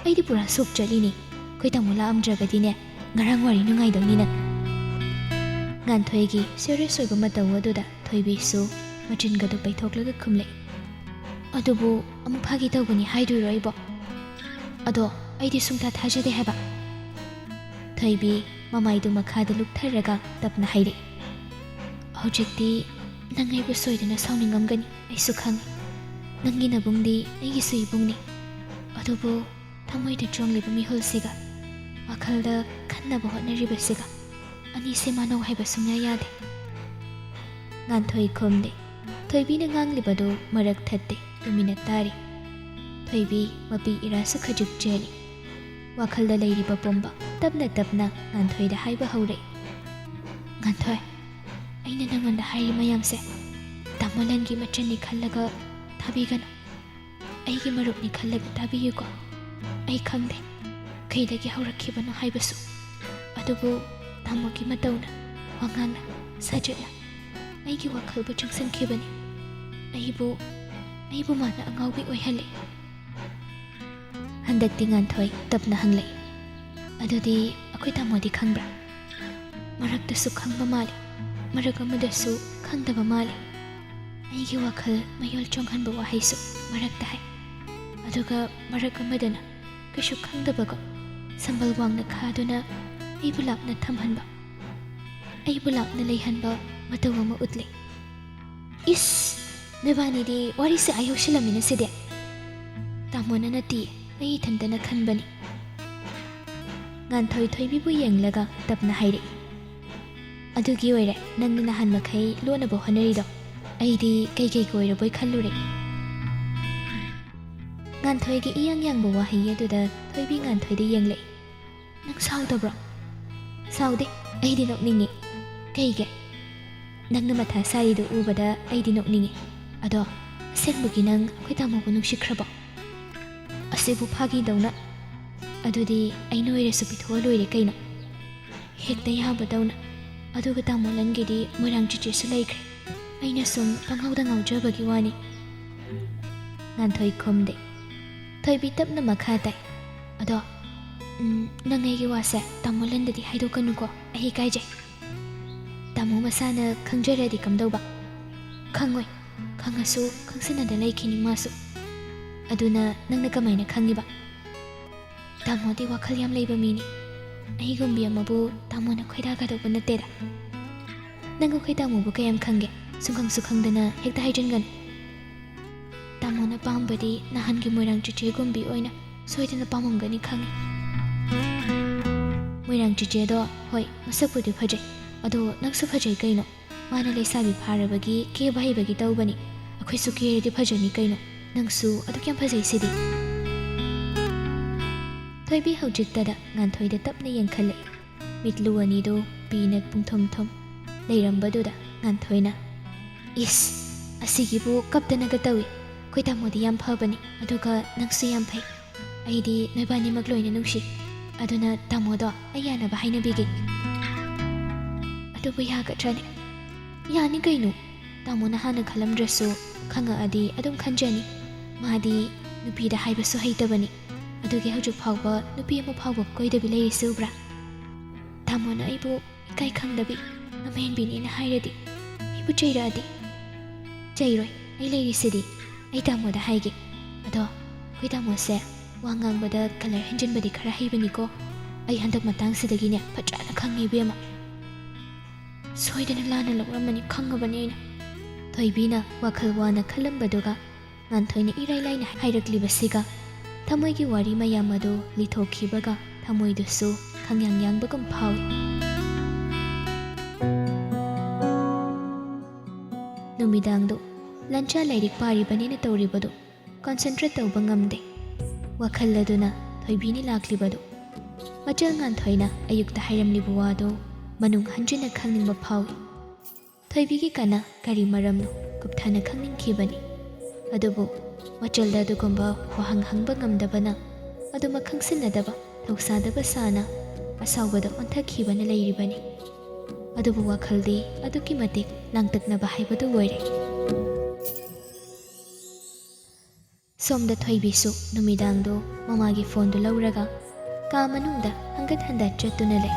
ꯑꯩꯗꯤ ꯄꯨꯔꯥ ꯁꯣꯛ ꯆꯠꯂꯤꯅꯤ꯫ ꯑꯩꯈꯣꯏ ꯇꯥꯃꯣ ꯂꯥꯛꯑꯝꯗ꯭ꯔꯒꯗꯤꯅꯦ ꯉꯔꯥꯡ ꯋꯥꯔꯤ ꯅꯨꯡꯉꯥꯏꯗꯧꯅꯤꯅ꯫ ꯉꯥꯟꯊꯣꯏꯒꯤ ꯁꯤꯔꯤꯌꯁ ꯑꯣꯏꯕ ꯃꯇꯧ ꯑꯗꯨꯗ ꯊꯣꯏꯕꯤꯁꯨ ꯃꯆꯤꯟꯒꯗꯨ ꯄꯩꯊꯣꯛꯂꯒ ꯈꯨꯝꯂꯛꯏ꯫ ꯑꯗꯨꯕꯨ ꯑꯃꯨꯛ ꯐꯥꯒꯤ ꯇꯧꯕꯅꯤ ꯍꯥꯏꯗꯣꯏꯔꯣ ꯑꯩꯕꯣ? ꯑꯗꯣ ꯑꯩꯗꯤ ꯁꯨꯡꯊꯥ ꯊꯥꯖꯗꯦ ꯍꯥꯏꯕ꯫ ꯊꯣꯏꯕꯤ ꯃꯃꯥꯏꯗꯨ ꯃꯈꯥꯗ లుꯛꯊꯔꯒ ꯇꯞꯅ ꯍꯥꯏꯔꯛꯏ꯫ ꯍꯧꯖꯤꯛꯇꯤ ꯅꯪ ꯑꯩꯕꯨ ꯁꯣꯏꯗꯅ ꯁꯥꯎꯅꯤꯡꯉꯝꯒꯅꯤ ꯑꯩꯁꯨ ꯈꯪꯉꯤ꯫ ꯅꯪꯒꯤ ꯅꯕꯨꯡꯗꯤ ꯑꯩꯒꯤꯁꯨ ꯏꯕꯨꯡꯅꯤ꯫ ꯑꯗꯨꯕꯨ ꯊꯃꯣꯏꯗ ꯆꯣꯡꯂꯤꯕ ꯃꯤꯍꯨꯜꯁꯤꯒ ꯋꯥꯈꯜꯗ ꯈꯟꯅꯕ ꯍꯣꯠꯅꯔꯤꯕꯁꯤꯒ ꯑꯅꯤꯁꯦ ꯃꯥꯟꯅꯧ ꯍꯥꯏꯕ ꯁꯨꯡꯌꯥ ꯌꯥꯗꯦ꯫ ꯉꯥꯟꯊꯣꯏ ꯈꯨꯝꯗꯦ꯫ ꯊꯣꯏꯕꯤꯅ ꯉꯥꯡꯂꯤꯕꯗꯨ ꯃꯔꯛ ꯊꯠꯇꯦ, ꯇꯨꯃꯤꯟꯅ ꯇꯥꯔꯤ꯫ ꯊꯣꯏꯕꯤ ꯃꯄꯤ ꯏꯔꯥꯁꯨ ꯈꯖꯤꯛ ꯆꯦꯜꯂꯤ꯫ ꯋꯥꯈꯜꯗ ꯂꯩꯔꯤꯕ ꯄꯨꯝꯕ ꯇꯞꯅ ꯉꯥꯟꯊꯣꯏꯗ ꯍꯥꯏꯕ ꯍꯧꯔꯛꯏ꯫ ꯉꯥꯟꯊꯣꯏ, ꯑꯩꯅ ꯅꯪꯉꯣꯟꯗ ꯍꯥꯏꯔꯤ ꯃꯌꯥꯝꯁꯦ ꯇꯥꯃꯣꯂꯟꯒꯤ ꯃꯆꯟꯅꯤ ꯈꯜꯂꯒ ꯊꯥꯕꯤꯒꯅꯨ, ꯑꯩꯒꯤ ꯃꯔꯨꯞꯅꯤ ꯈꯜꯂꯒ ꯇꯥꯕꯤꯌꯨꯀꯣ꯫ ꯑꯩ ꯈꯪꯗꯦ ꯀꯩꯗꯒꯤ ꯍꯧꯔꯛꯈꯤꯕꯅꯣ ꯍꯥꯏꯕꯁꯨ, ꯑꯗꯨꯕꯨ ꯇꯥꯃꯣꯒꯤ ꯃꯇꯧꯅ, ꯋꯥꯉꯥꯡꯅ, ꯁꯥꯖꯠꯅ ꯑꯩꯒꯤ ꯋꯥꯈꯜꯕꯨ ꯆꯤꯡꯁꯤꯟꯈꯤꯕꯅꯤ꯫ ꯑꯩꯕꯨ ꯃꯥꯅ ꯑꯉꯥꯎꯕꯤ ꯑꯣꯏꯍꯜꯂꯤ꯫ ꯍꯟꯗꯛꯇꯤ ꯉꯥꯟꯊꯣꯏ ꯇꯞꯅ ꯍꯪꯂꯛꯏ꯫ ꯑꯗꯨꯗꯤ ꯑꯩꯈꯣই ꯇꯥꯃꯣꯗꯤ ꯈꯪꯕ꯭ꯔꯥ? ꯃꯔꯛꯇꯁꯨ ꯈꯪꯕ ꯃꯥꯜꯂꯤ, ꯃꯔꯛ ꯑꯃꯗꯁꯨ ꯈꯪꯗꯕ ꯃꯥꯜꯂꯤ꯫ ꯑꯩꯒꯤ ꯋꯥꯈꯜ ꯃꯌꯣꯜ ꯆꯣꯡꯍꯟꯕ ꯋꯥꯍꯩꯁꯨ ꯃꯔꯛꯇ ꯍꯥꯏ, ꯑꯗꯨꯒ ꯃꯔꯛ ꯑꯃꯗꯅ ꯀꯩꯁꯨ ꯈꯪꯗꯕꯒ ꯁꯝꯕꯜ ꯋꯥꯡꯅ ꯈꯥꯗꯨꯅ ꯑꯩꯕꯨ ꯂꯥꯞꯅ ꯊꯝꯍꯟꯕ, ꯑꯩꯕꯨ ꯂꯥꯞꯅ ꯂꯩꯍꯟꯕ ꯃꯇꯧ ꯑꯃ ꯎꯠꯂꯤ꯫ ꯏꯁ, ꯅꯣꯏꯕꯥꯅꯤꯗꯤ ꯋꯥꯔꯤꯁꯦ ꯑꯥ ꯌꯧꯁꯤꯜꯂꯝꯃꯤꯅ ꯁꯤꯗꯤ꯫ ꯇꯥꯃꯣꯅ ꯅꯠꯇꯤꯌꯦ, ꯑꯩ ꯏꯊꯟꯇꯅ ꯈꯟꯕꯅꯤ꯫ ꯉꯥꯟꯊꯣꯏ ꯊꯣꯏꯕꯤꯕꯨ ꯌꯦꯡꯂꯒ ꯇꯞꯅ ꯍꯥꯏꯔꯛꯏ꯫ ꯑꯗꯨꯒꯤ ꯑꯣꯏꯔꯦ ꯅꯪꯅ ꯅꯍꯥꯟ ꯃꯈꯩ ꯂꯣꯟꯅꯕ ꯍꯣꯠꯅꯔꯤꯗꯣ, ꯑꯩꯗꯤ ꯀꯩꯀꯩ ꯀꯣꯏꯔꯕꯣꯏ ꯈꯜꯂꯨꯔꯦ꯫ ꯉꯥꯟꯊꯣꯏꯒꯤ ꯏꯌꯥꯡ ꯌꯥꯡꯕ ꯋꯥꯍꯩ ꯑꯗꯨꯗ ꯊꯣꯏꯕꯤ ꯉꯥꯟꯊꯣꯏꯗ ꯌꯦꯡꯂꯛꯏ꯫ ꯅꯪ ꯁꯥꯎꯗꯕ꯭ꯔꯣ? ꯁꯥꯎꯗꯦ, ꯑꯩꯗꯤ ꯅꯣꯛꯅꯤꯡꯉꯤ꯫ ꯀꯩꯒꯤ? ꯅꯪꯅ ꯃꯊꯥ ꯁꯥꯔꯤꯗꯣ ꯎꯕꯗ ꯑꯩꯗꯤ ꯅꯣꯛꯅꯤꯡꯉꯤ꯫ ꯑꯗꯣ ꯑꯁꯦꯡꯕꯒꯤ ꯅꯪ ꯑꯩꯈꯣꯏ ꯇꯥꯃꯣꯕꯨ ꯅꯨꯡꯁꯤꯈ꯭ꯔꯕꯣ? ꯑꯁꯤꯕꯨ ꯐꯥꯒꯤꯗꯧꯅ? ꯑꯗꯨꯗꯤ ꯑꯩꯅ ꯑꯣꯏꯔꯁꯨ ꯄꯤꯊꯣꯛꯑ ꯂꯣꯏꯔꯦ ꯀꯩꯅꯣ, ꯍꯦꯛꯇ ꯌꯥꯕꯗꯧꯅ꯫ ꯑꯗꯨꯒ ꯇꯥꯃꯣ ꯂꯟꯒꯤꯗꯤ ꯃꯣꯏꯔꯥꯡ ꯆꯤꯆꯦꯁꯨ ꯂꯩꯈ꯭ꯔꯦ, ꯑꯩꯅ ꯁꯨꯝ ꯄꯪꯉꯥꯎꯗ ꯉꯥꯎꯖꯕꯒꯤ ꯋꯥꯅꯤ꯫ ꯉꯥꯟꯊꯣꯏ ꯈꯨꯝꯗꯦ꯫ ꯊꯣꯏꯕꯤ ꯇꯞꯅ ꯃꯈꯥ ꯇꯥꯏ꯫ ꯑꯗꯣ ꯅꯪ ꯑꯩꯒꯤ ꯋꯥꯁꯦ ꯇꯥꯃꯣ ꯂꯟꯗꯗꯤ ꯍꯥꯏꯗꯣꯛꯀꯅꯨꯀꯣ, ꯑꯩ ꯏꯀꯥꯏꯖꯩ꯫ ꯇꯥꯃꯣ ꯃꯁꯥꯅ ꯈꯪꯖꯔꯗꯤ ꯀꯝꯗꯧꯕ? ꯈꯪꯉꯣꯏ, ꯈꯪꯉꯁꯨ ꯈꯪꯁꯤꯟꯅꯗ ꯂꯩꯈꯤꯅꯤ ꯃꯥꯁꯨ꯫ ꯑꯗꯨꯅ ꯅꯪꯅ ꯀꯃꯥꯏꯅ ꯈꯪꯉꯤꯕ? ꯇꯥꯃꯣꯗꯤ ꯋꯥꯈꯜ ꯌꯥꯝ ꯂꯩꯕ ꯃꯤꯅꯤ, ꯑꯩꯒꯨꯝꯕꯤ ꯑꯃꯕꯨ ꯇꯥꯃꯣꯅ ꯈꯣꯏꯗꯥꯒꯗꯧꯕ ꯅꯠꯇꯦꯗ꯫ ꯅꯪ ꯑꯩꯈꯣꯏ ꯇꯥꯃꯣꯕꯨ ꯀꯌꯥꯝ ꯈꯪꯒꯦ? ꯁꯨꯡꯈꯪꯁꯨ ꯈꯪꯗꯅ ꯍꯦꯛꯇ ꯍꯥꯏꯖꯤꯟꯒꯅꯨ꯫ ꯇꯥꯃꯣꯅ ꯄꯥꯝꯕꯗꯤ ꯅꯍꯥꯟꯒꯤ ꯃꯣꯏꯔꯥꯡ ꯆꯤꯆꯦꯒꯨꯝꯕꯤ ꯑꯣꯏꯅ ꯁꯣꯏꯗꯅ ꯄꯥꯝꯃꯝꯒꯅꯤ ꯈꯪꯉꯤ꯫ ꯃꯣꯏꯔꯥꯡ ꯆꯤꯆꯦꯗꯣ ꯍꯣꯏ ꯃꯁꯛꯄꯨꯗꯤ ꯐꯖꯩ, ꯑꯗꯣ ꯅꯪꯁꯨ ꯐꯖꯩ ꯀꯩꯅꯣ꯫ ꯃꯥꯅ ꯂꯩꯁꯥꯕꯤ ꯐꯥꯔꯕꯒꯤ ꯀꯦꯕ ꯍꯩꯕꯒꯤ ꯇꯧꯕꯅꯤ, ꯑꯩꯈꯣꯏꯁꯨ ꯀꯦꯔꯗꯤ ꯐꯖꯅꯤ ꯀꯩꯅꯣ꯫ ꯅꯪꯁꯨ ꯑꯗꯨꯛ ꯌꯥꯝ ꯐꯖꯩ ꯁꯤꯗꯤ꯫ ꯊꯣꯏꯕꯤ ꯍꯧꯖꯤꯛꯇꯗ ꯉꯥꯟꯊꯣꯏꯗ ꯇꯞꯅ ꯌꯦꯡꯈꯠꯂꯛꯏ꯫ ꯃꯤꯠꯂꯨ ꯑꯅꯤꯗꯨ ꯄꯤꯅ ꯄꯨꯡꯊꯨꯝ ꯊꯨꯝ ꯂꯩꯔꯝꯕꯗꯨꯗ ꯉꯥꯟꯊꯣꯏꯅ ꯏꯁ, ꯑꯁꯤꯒꯤꯕꯨ ꯀꯞꯇꯅꯒ ꯇꯧꯏ꯫ ꯑꯩꯈꯣꯏ ꯇꯥꯃꯣꯗꯤ ꯌꯥꯝ ꯐꯕꯅꯤ, ꯑꯗꯨꯒ ꯅꯪꯁꯨ ꯌꯥꯝ ꯐꯩ꯫ ꯑꯩꯗꯤ ꯅꯣꯏꯕꯥꯅꯤꯃꯛ ꯂꯣꯏꯅ ꯅꯨꯡꯁꯤ, ꯑꯗꯨꯅ ꯇꯥꯃꯣꯗꯣ ꯑꯩ ꯌꯥꯅꯕ ꯍꯥꯏꯅꯕꯤꯒꯦ꯫ ꯑꯗꯨꯕꯨ ꯌꯥꯒꯗ꯭ꯔꯅꯦ? ꯌꯥꯅꯤ ꯀꯩꯅꯣ, ꯇꯥꯃꯣꯅ ꯍꯥꯟꯅ ꯈꯜꯂꯝꯗ꯭ꯔꯁꯨ ꯈꯪꯉꯛꯑꯗꯤ ꯑꯗꯨꯝ ꯈꯟꯖꯅꯤ꯫ ꯃꯥꯗꯤ ꯅꯨꯄꯤꯗ ꯍꯥꯏꯕꯁꯨ ꯍꯩꯇꯕꯅꯤ, ꯑꯗꯨꯒꯤ ꯍꯧꯖꯤꯛ ꯐꯥꯎꯕ ꯅꯨꯄꯤ ꯑꯃ ꯐꯥꯎꯕ ꯀꯣꯏꯗꯕꯤ ꯂꯩꯔꯤꯁꯤ ꯎꯕ꯭ꯔꯥ? ꯇꯥꯃꯣꯅ ꯑꯩꯕꯨ ꯏꯀꯥꯏ ꯈꯪꯗꯕꯤ ꯂꯝꯍꯦꯟꯕꯤꯅꯦꯅ ꯍꯥꯏꯔꯗꯤ, ꯑꯩꯕꯨ ꯆꯩꯔꯛꯑꯗꯤ? ꯆꯩꯔꯣꯏ, ꯑꯩ ꯂꯩꯔꯤꯁꯤꯗꯤ, ꯑꯩ ꯇꯥꯃꯣꯗ ꯍꯥꯏꯒꯦ꯫ ꯑꯗꯣ ꯑꯩꯈꯣই ꯇꯥꯃꯣꯁꯦ ꯋꯥ ꯉꯥꯡꯕꯗ ꯀꯂꯔ ꯍꯦꯟꯖꯤꯟꯕꯗꯤ ꯈꯔ ꯍꯩꯕꯅꯤꯀꯣ, ꯑꯩ ꯍꯟꯗꯛ ꯃꯇꯥꯡꯁꯤꯗꯒꯤꯅꯦ ꯐꯖꯅ ꯈꯪꯉꯤ ꯏꯕꯦꯝꯃ꯫ ꯁꯣꯏꯗꯅ ꯂꯥꯟꯅ ꯂꯧꯔꯝꯃꯅꯤ ꯈꯪꯉꯕꯅꯤ ꯑꯩꯅ꯫ ꯊꯣꯏꯕꯤꯅ ꯋꯥꯈꯜ ꯋꯥꯅ ꯈꯜꯂꯝꯕꯗꯨꯒ ꯉꯥꯟꯊꯣꯏꯅ ꯏꯔꯥꯏ ꯂꯥꯏꯅ ꯍꯥꯏꯔꯛꯂꯤꯕꯁꯤꯒ ꯊꯃꯣꯏꯒꯤ ꯋꯥꯔꯤ ꯃꯌꯥꯝ ꯑꯗꯨ ꯂꯤꯊꯣꯛꯈꯤꯕꯒ ꯊꯃꯣꯏꯗꯨꯁꯨ ꯈꯪꯌꯥꯡ ꯌꯥꯡꯕꯒꯨꯝ ꯐꯥꯎꯏ꯫ ꯅꯨꯃꯤꯗꯥꯡꯗꯨ ꯂꯟꯆꯥ ꯂꯥꯏꯔꯤꯛ ꯄꯥꯔꯤꯕꯅꯤꯅ ꯇꯧꯔꯤꯕꯗꯨ ꯀꯟꯁꯦꯟꯇ꯭ꯔꯦꯠ ꯇꯧꯕ ꯉꯝꯗꯦ꯫ ꯋꯥꯈꯜ ꯑꯗꯨꯅ ꯊꯣꯏꯕꯤꯅꯤ ꯂꯥꯛꯂꯤꯕꯗꯨ ꯃꯆꯜ ꯉꯥꯟꯊꯣꯏꯅ ꯑꯌꯨꯛꯇ ꯍꯥꯏꯔꯝꯂꯤꯕ ꯋꯥꯗꯨ ꯃꯅꯨꯡ ꯍꯟꯖꯤꯟꯅ ꯈꯪꯅꯤꯡꯕ ꯐꯥꯎꯏ꯫ ꯊꯣꯏꯕꯤꯒꯤ ꯀꯅꯥ ꯀꯔꯤ ꯃꯔꯝꯅꯣ ꯀꯨꯞꯊꯅ ꯈꯪꯅꯤꯡꯈꯤꯕꯅꯤ, ꯑꯗꯨꯕꯨ ꯃꯆꯜꯗ ꯑꯗꯨꯒꯨꯝꯕ ꯋꯥꯍꯪ ꯍꯪꯕ ꯉꯝꯗꯕꯅ ꯑꯗꯨꯃꯛ ꯈꯪꯁꯤꯟꯅꯗꯕ ꯊꯧꯁꯥꯗꯕ ꯁꯥꯅ ꯑꯁꯥꯎꯕꯗ ꯑꯣꯟꯊꯈꯤꯕꯅ ꯂꯩꯔꯤꯕꯅꯤ꯫ ꯑꯗꯨꯕꯨ ꯋꯥꯈꯜꯗꯤ ꯑꯗꯨꯛꯀꯤ ꯃꯇꯤꯛ ꯂꯥꯡꯇꯛꯅꯕ ꯍꯥꯏꯕꯗꯨ ꯑꯣꯏꯔꯦ꯫ ꯁꯣꯝꯗ ꯊꯣꯏꯕꯤꯁꯨ ꯅꯨꯃꯤꯗꯥꯡꯗꯨ ꯃꯃꯥꯒꯤ ꯐꯣꯟꯗꯨ ꯂꯧꯔꯒ ꯀꯥ ꯃꯅꯨꯡꯗ ꯍꯪꯒꯠ ꯍꯟꯗ ꯆꯠꯇꯨꯅ ꯂꯩ꯫